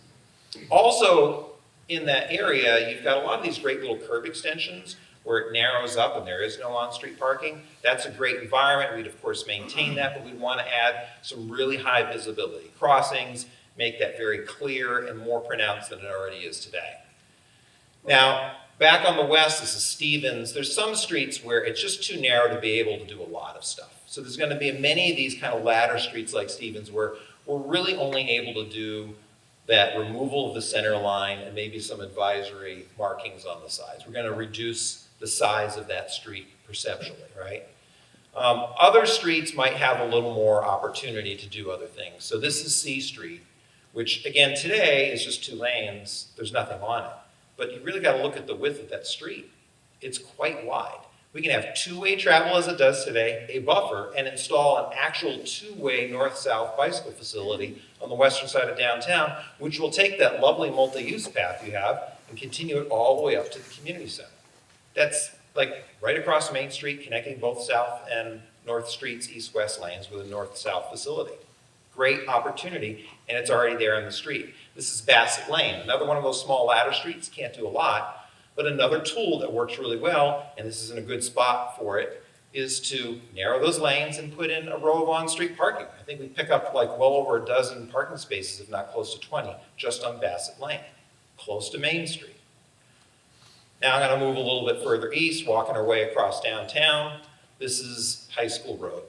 Also, in that area, you've got a lot of these great little curb extensions where it narrows up and there is no on-street parking. That's a great environment. We'd of course maintain that, but we'd want to add some really high visibility crossings, make that very clear and more pronounced than it already is today. Now, back on the west, this is Stevens. There's some streets where it's just too narrow to be able to do a lot of stuff. So there's going to be many of these kind of ladder streets like Stevens where we're really only able to do that removal of the center line and maybe some advisory markings on the sides. We're going to reduce the size of that street perceptually, right? Other streets might have a little more opportunity to do other things. So this is C Street, which again today is just 2 lanes. There's nothing on it. But you really got to look at the width of that street. It's quite wide. We can have two-way travel as it does today, a buffer, and install an actual two-way north-south bicycle facility on the western side of downtown, which will take that lovely multi-use path you have and continue it all the way up to the community center. That's like right across Main Street, connecting both south and north streets, east-west lanes with a north-south facility. Great opportunity, and it's already there on the street. This is Bassett Lane, another one of those small ladder streets, can't do a lot, but another tool that works really well, and this is in a good spot for it, is to narrow those lanes and put in a row of on-street parking. I think we pick up like well over a dozen parking spaces, if not close to 20, just on Bassett Lane, close to Main Street. Now I'm going to move a little bit further east, walking our way across downtown. This is High School Road.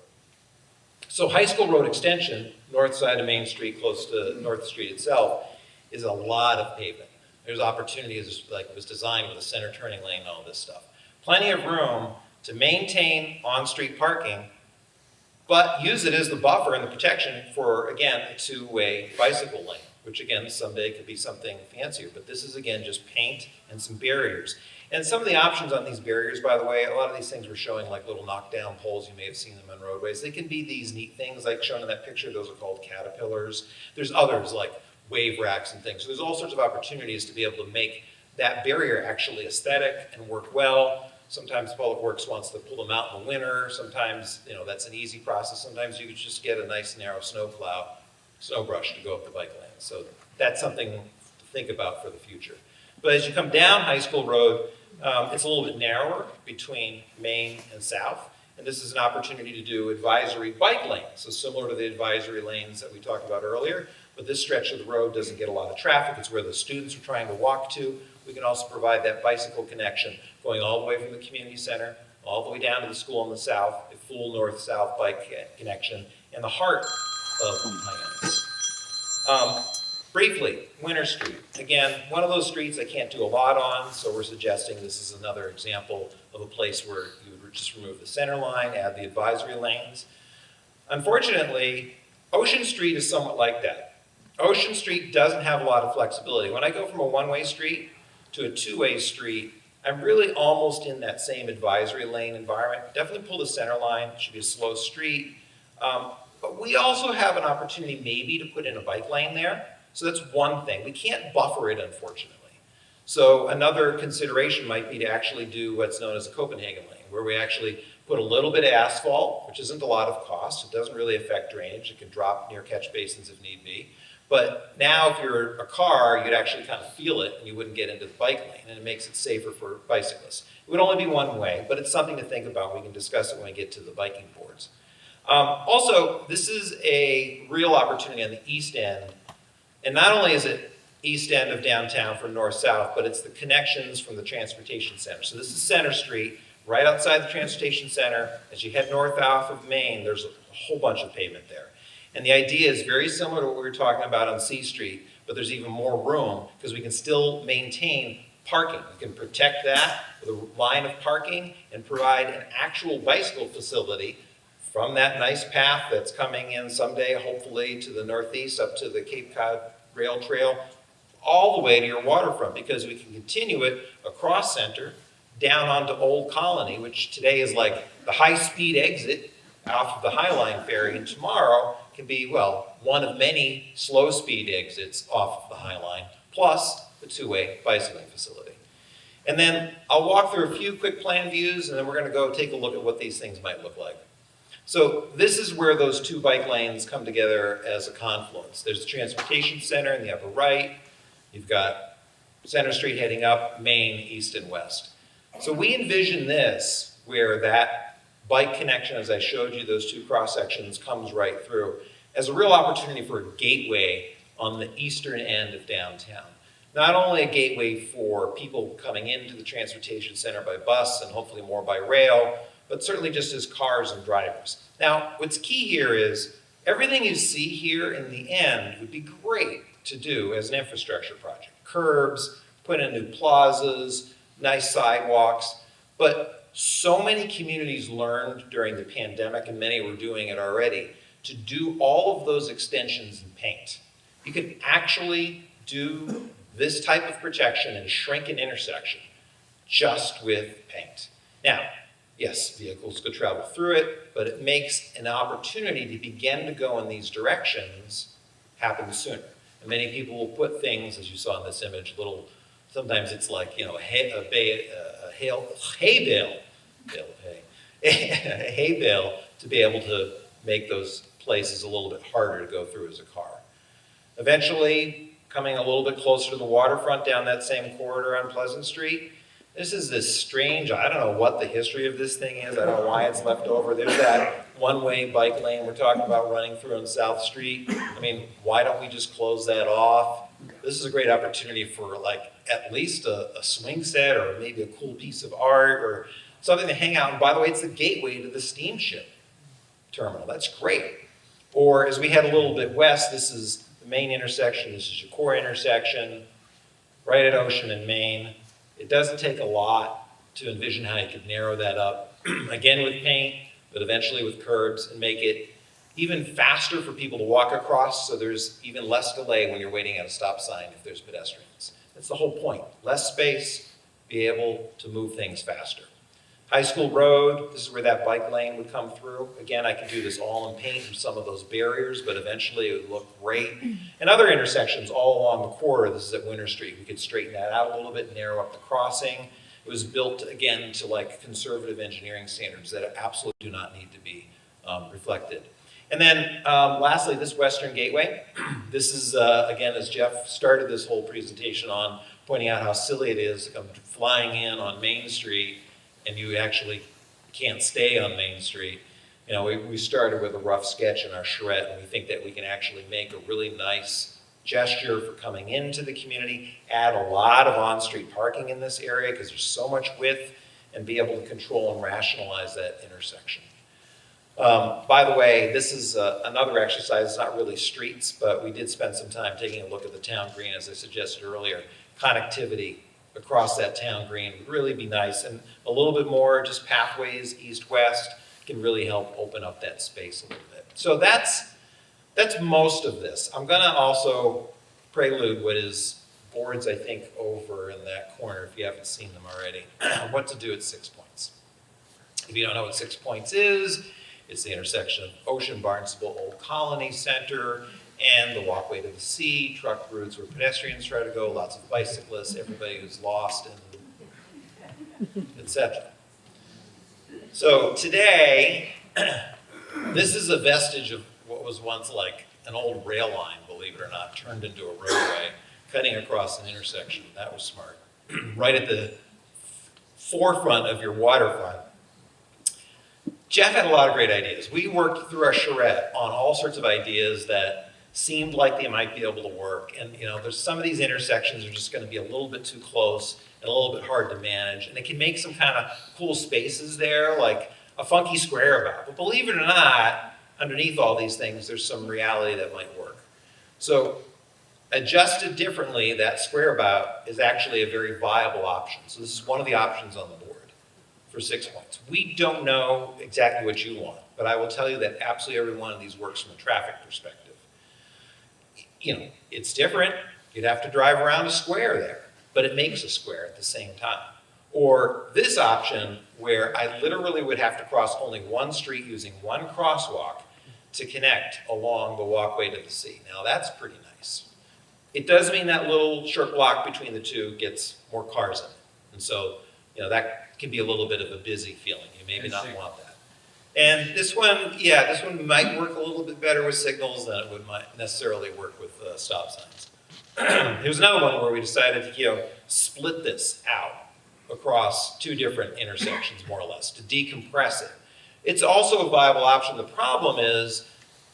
So High School Road extension, north side of Main Street, close to North Street itself, is a lot of pavement. There's opportunities, like it was designed with a center turning lane and all this stuff. Plenty of room to maintain on-street parking, but use it as the buffer and the protection for, again, a two-way bicycle lane, which again, someday could be something fancier. But this is, again, just paint and some barriers. And some of the options on these barriers, by the way, a lot of these things we're showing like little knockdown poles. You may have seen them on roadways. They can be these neat things like shown in that picture. Those are called caterpillars. There's others like wave racks and things. So there's all sorts of opportunities to be able to make that barrier actually aesthetic and work well. Sometimes Public Works wants to pull them out in the winter. Sometimes, that's an easy process. Sometimes you could just get a nice narrow snow brush to go up the bike lane. So that's something to think about for the future. But as you come down High School Road, it's a little bit narrower between Main and South. And this is an opportunity to do advisory bike lanes. So similar to the advisory lanes that we talked about earlier, but this stretch of the road doesn't get a lot of traffic. It's where the students are trying to walk to. We can also provide that bicycle connection going all the way from the community center, all the way down to the school in the south, a full north-south bike connection in the heart of Hyannis. Briefly, Winter Street. Again, one of those streets I can't do a lot on, so we're suggesting this is another example of a place where you would just remove the center line, add the advisory lanes. Unfortunately, Ocean Street is somewhat like that. Ocean Street doesn't have a lot of flexibility. When I go from a one-way street to a two-way street, I'm really almost in that same advisory lane environment. Definitely pull the center line, it should be a slow street. But we also have an opportunity maybe to put in a bike lane there. So that's one thing. We can't buffer it, unfortunately. So another consideration might be to actually do what's known as a Copenhagen lane, where we actually put a little bit of asphalt, which isn't a lot of cost. It doesn't really affect drainage. It can drop near catch basins if need be. But now if you're a car, you'd actually kind of feel it and you wouldn't get into the bike lane, and it makes it safer for bicyclists. It would only be one way, but it's something to think about. We can discuss it when we get to the biking boards. Also, this is a real opportunity on the east end. And not only is it east end of downtown for north-south, but it's the connections from the transportation center. So this is Center Street, right outside the transportation center. As you head north off of Main, there's a whole bunch of pavement there. And the idea is very similar to what we were talking about on C Street, but there's even more room because we can still maintain parking. You can protect that with a line of parking and provide an actual bicycle facility from that nice path that's coming in someday, hopefully to the northeast, up to the Cape Cod Rail Trail, all the way to your waterfront, because we can continue it across Center, down onto Old Colony, which today is like the high-speed exit off of the High Line ferry, and tomorrow can be, well, one of many slow-speed exits off of the High Line, plus the two-way bicycling facility. And then I'll walk through a few quick plan views, and then we're going to go take a look at what these things might look like. So this is where those two bike lanes come together as a confluence. There's the transportation center in the upper right. You've got Center Street heading up, Main, east and west. So we envision this where that bike connection, as I showed you, those two cross sections, comes right through as a real opportunity for a gateway on the eastern end of downtown. Not only a gateway for people coming into the transportation center by bus and hopefully more by rail, but certainly just as cars and drivers. Now, what's key here is everything you see here in the end would be great to do as an infrastructure project. Curbs, put in new plazas, nice sidewalks, but so many communities learned during the pandemic, and many were doing it already, to do all of those extensions in paint. You can actually do this type of protection and shrink an intersection just with paint. Now, yes, vehicles could travel through it, but it makes an opportunity to begin to go in these directions happen sooner. And many people will put things, as you saw in this image, little, sometimes it's like, you know, a hay bale to be able to make those places a little bit harder to go through as a car. Eventually, coming a little bit closer to the waterfront down that same corridor on Pleasant Street, this is this strange, I don't know what the history of this thing is, I don't know why it's left over. There's that one-way bike lane we're talking about running through on South Street. I mean, why don't we just close that off? This is a great opportunity for like at least a swing set or maybe a cool piece of art or something to hang out. And by the way, it's the gateway to the steamship terminal. That's great. Or as we head a little bit west, this is the main intersection. This is your core intersection, right at Ocean and Main. It doesn't take a lot to envision how you could narrow that up, again with paint, but eventually with curbs, and make it even faster for people to walk across, so there's even less delay when you're waiting at a stop sign if there's pedestrians. That's the whole point. Less space, be able to move things faster. High School Road, this is where that bike lane would come through. Again, I could do this all in paint and some of those barriers, but eventually it would look great. And other intersections all along the corridor, this is at Winter Street, we could straighten that out a little bit, narrow up the crossing. It was built, again, to like conservative engineering standards that absolutely do not need to be reflected. And then lastly, this Western Gateway. This is, again, as Jeff started this whole presentation on, pointing out how silly it is to come flying in on Main Street and you actually can't stay on Main Street. You know, we started with a rough sketch in our charrette, and we think that we can actually make a really nice gesture for coming into the community, add a lot of on-street parking in this area because there's so much width, and be able to control and rationalize that intersection. By the way, this is another exercise. It's not really streets, but we did spend some time taking a look at the town green, as I suggested earlier. Connectivity across that town green would really be nice, and a little bit more just pathways east-west can really help open up that space a little bit. So that's most of this. I'm going to also prelude what is boards, I think, over in that corner, if you haven't seen them already, what to do at 6 Points. If you don't know what 6 Points is, it's the intersection of Ocean, Barnstable, Old Colony Center, and the walkway to the sea, truck routes where pedestrians try to go, lots of bicyclists, everybody who's lost, and etc. So today, this is a vestige of what was once like an old rail line, believe it or not, turned into a roadway, cutting across an intersection. That was smart. Right at the forefront of your waterfront. Jeff had a lot of great ideas. We worked through our charrette on all sorts of ideas that seemed like they might be able to work. And you know, there's some of these intersections are just going to be a little bit too close and a little bit hard to manage. And it can make some kind of cool spaces there, like a funky square about. But believe it or not, underneath all these things, there's some reality that might work. So Adjusted differently, that square about is actually a very viable option. So this is one of the options on the board for 6 points. We don't know exactly what you want, but I will tell you that absolutely every one of these works from a traffic perspective. You know, it's different. You'd have to drive around a square there, but it makes a square at the same time. Or this option where I literally would have to cross only one street using one crosswalk to connect along the walkway to the sea. Now that's pretty nice. It does mean that little short block between the two gets more cars in it. And so, you know, that can be a little bit of a busy feeling. You maybe not want that. And this one, yeah, this one might work a little bit better with signals than it would might necessarily work with stop signs. Here's another one where we decided to, you know, split this out across two different intersections, more or less, to decompress it. It's also a viable option. The problem is,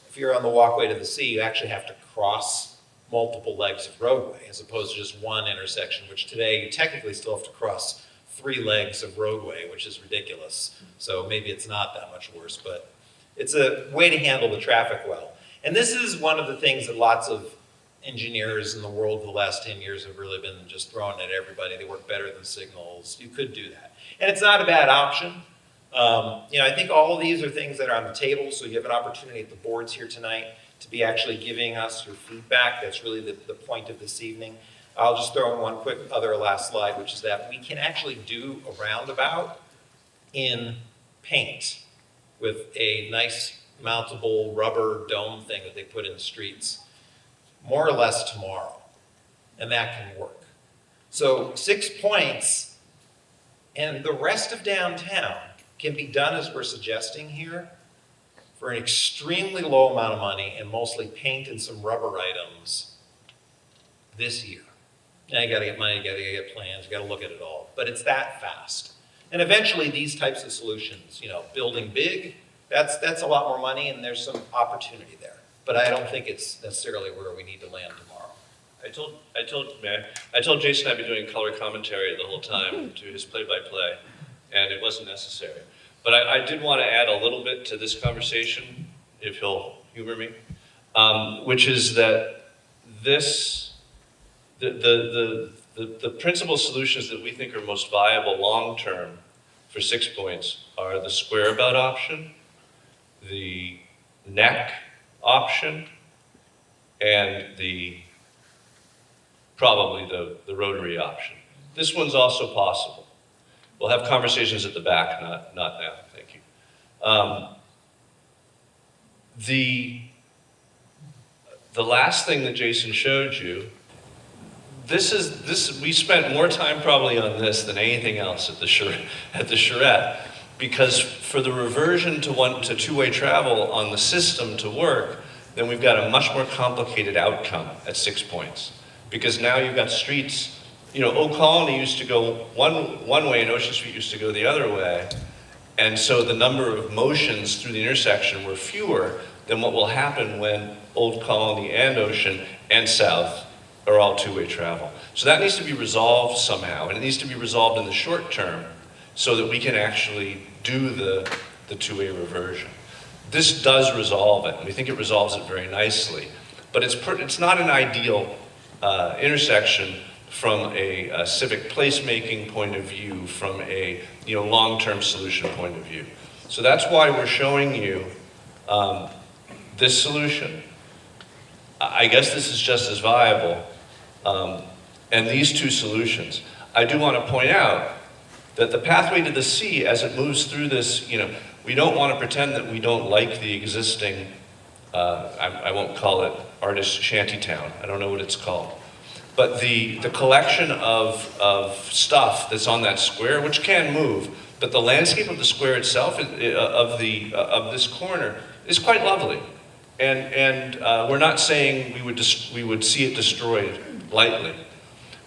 if you're on the walkway to the sea, you actually have to cross multiple legs of roadway as opposed to just one intersection, which today you technically still have to cross 3 legs of roadway, which is ridiculous. So maybe it's not that much worse, but it's a way to handle the traffic well. And this is one of the things that lots of engineers in the world the last 10 years have really been just throwing at everybody. They work better than signals. You could do that. And it's not a bad option. You know, I think all of these are things that are on the table, so you have an opportunity at the boards here tonight to be actually giving us your feedback. That's really the point of this evening. I'll just throw in one quick other last slide, which is that we can actually do a roundabout in paint with a nice mountable rubber dome thing that they put in the streets, more or less tomorrow, and that can work. So 6 points, and the rest of downtown can be done as we're suggesting here for an extremely low amount of money and mostly paint and some rubber items this year. Now you gotta get money, you gotta get plans, you gotta look at it all, but it's that fast. And eventually these types of solutions, you know, building big, that's a lot more money and there's some opportunity there. But I don't think it's necessarily where we need to land tomorrow. I told Jason I'd be doing color commentary the whole time to his play-by-play, and it wasn't necessary. But I did want to add a little bit to this conversation, if he'll humor me, which is that the principal solutions that we think are most viable long-term for 6 points are the square about option, the neck option, and probably the rotary option. This one's also possible. We'll have conversations at the back, not now, thank you. The last thing that Jason showed you, we spent more time probably on this than anything else at the charrette, because for the reversion to two-way travel on the system to work, then we've got a much more complicated outcome at 6 points. Because now you've got streets, you know, Old Colony used to go one way and Ocean Street used to go the other way. And so the number of motions through the intersection were fewer than what will happen when Old Colony and Ocean and South are all two-way travel. So that needs to be resolved somehow, and it needs to be resolved in the short term so that we can actually do the two-way reversion. This does resolve it, and we think it resolves it very nicely. But it's not an ideal intersection from a civic placemaking point of view, from a long-term solution point of view. So that's why we're showing you this solution. I guess this is just as viable, and these two solutions. I do want to point out that the pathway to the sea, as it moves through this, we don't want to pretend that we don't like the existing, I won't call it artist shantytown, I don't know what it's called. But the collection of stuff that's on that square, which can move, but the landscape of the square itself, of this corner, is quite lovely. And we're not saying we would see it destroyed lightly.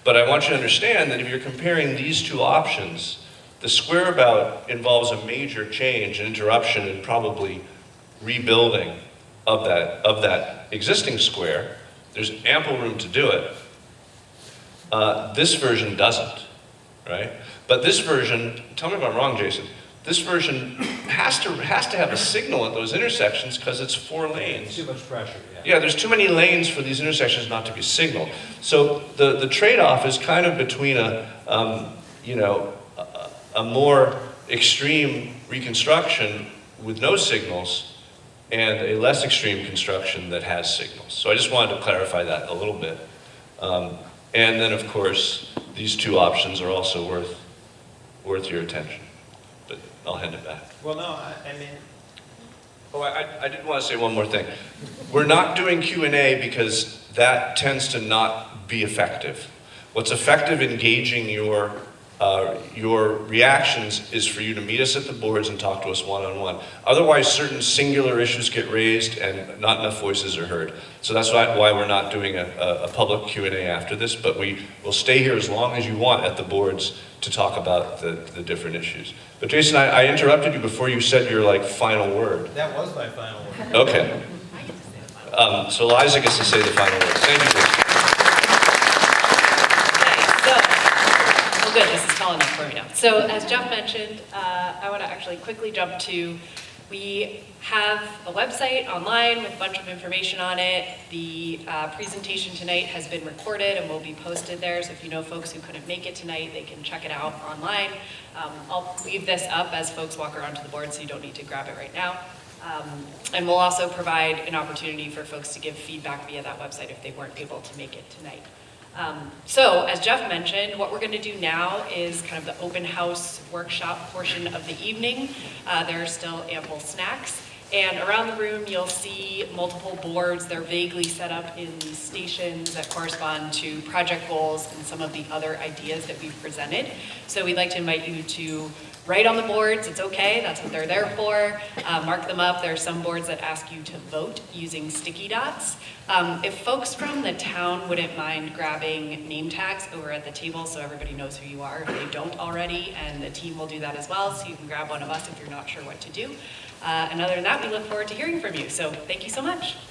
But I want you to understand that if you're comparing these two options, the square about involves a major change, an interruption, and probably rebuilding of that existing square. There's ample room to do it. This version doesn't, right? But this version, tell me if I'm wrong, Jason, This version has to have a signal at those intersections because it's 4 lanes. Too much pressure, yeah. Yeah, there's too many lanes for these intersections not to be signaled. So the trade-off is kind of between a more extreme reconstruction with no signals and a less extreme construction that has signals. So I just wanted to clarify that a little bit. And then, of course, these 2 options are also worth your attention. But I'll hand it back. Well, no, I mean, Oh, I did want to say one more thing. We're not doing Q&A because that tends to not be effective. What's effective engaging your reactions is for you to meet us at the boards and talk to us one-on-one. Otherwise, certain singular issues get raised and not enough voices are heard. So that's why we're not doing a public Q&A after this, but we will stay here as long as you want at the boards to talk about the different issues. But Jason, I interrupted you before you said your final word. that was my final word. Okay. So Liza gets to say the final word. Thank you, Jason. Well, good, this is tall enough for me now. So as Jeff mentioned, I want to actually quickly jump to, we have a website online with a bunch of information on it. The presentation tonight has been recorded and will be posted there, so if you know folks who couldn't make it tonight, they can check it out online. I'll leave this up as folks walk around to the board, so you don't need to grab it right now. And we'll also provide an opportunity for folks to give feedback via that website if they weren't able to make it tonight. So, as Jeff mentioned, what we're going to do now is kind of the open house workshop portion of the evening. There are still ample snacks. And around the room, you'll see multiple boards. They're vaguely set up in these stations that correspond to project goals and some of the other ideas that we've presented. So we'd like to invite you to write on the boards. It's okay, that's what they're there for. Mark them up. There are some boards that ask you to vote using sticky dots. If folks from the town wouldn't mind grabbing name tags over at the table so everybody knows who you are if they don't already, and the team will do that as well, so you can grab one of us if you're not sure what to do. And other than that, we look forward to hearing from you. So thank you so much.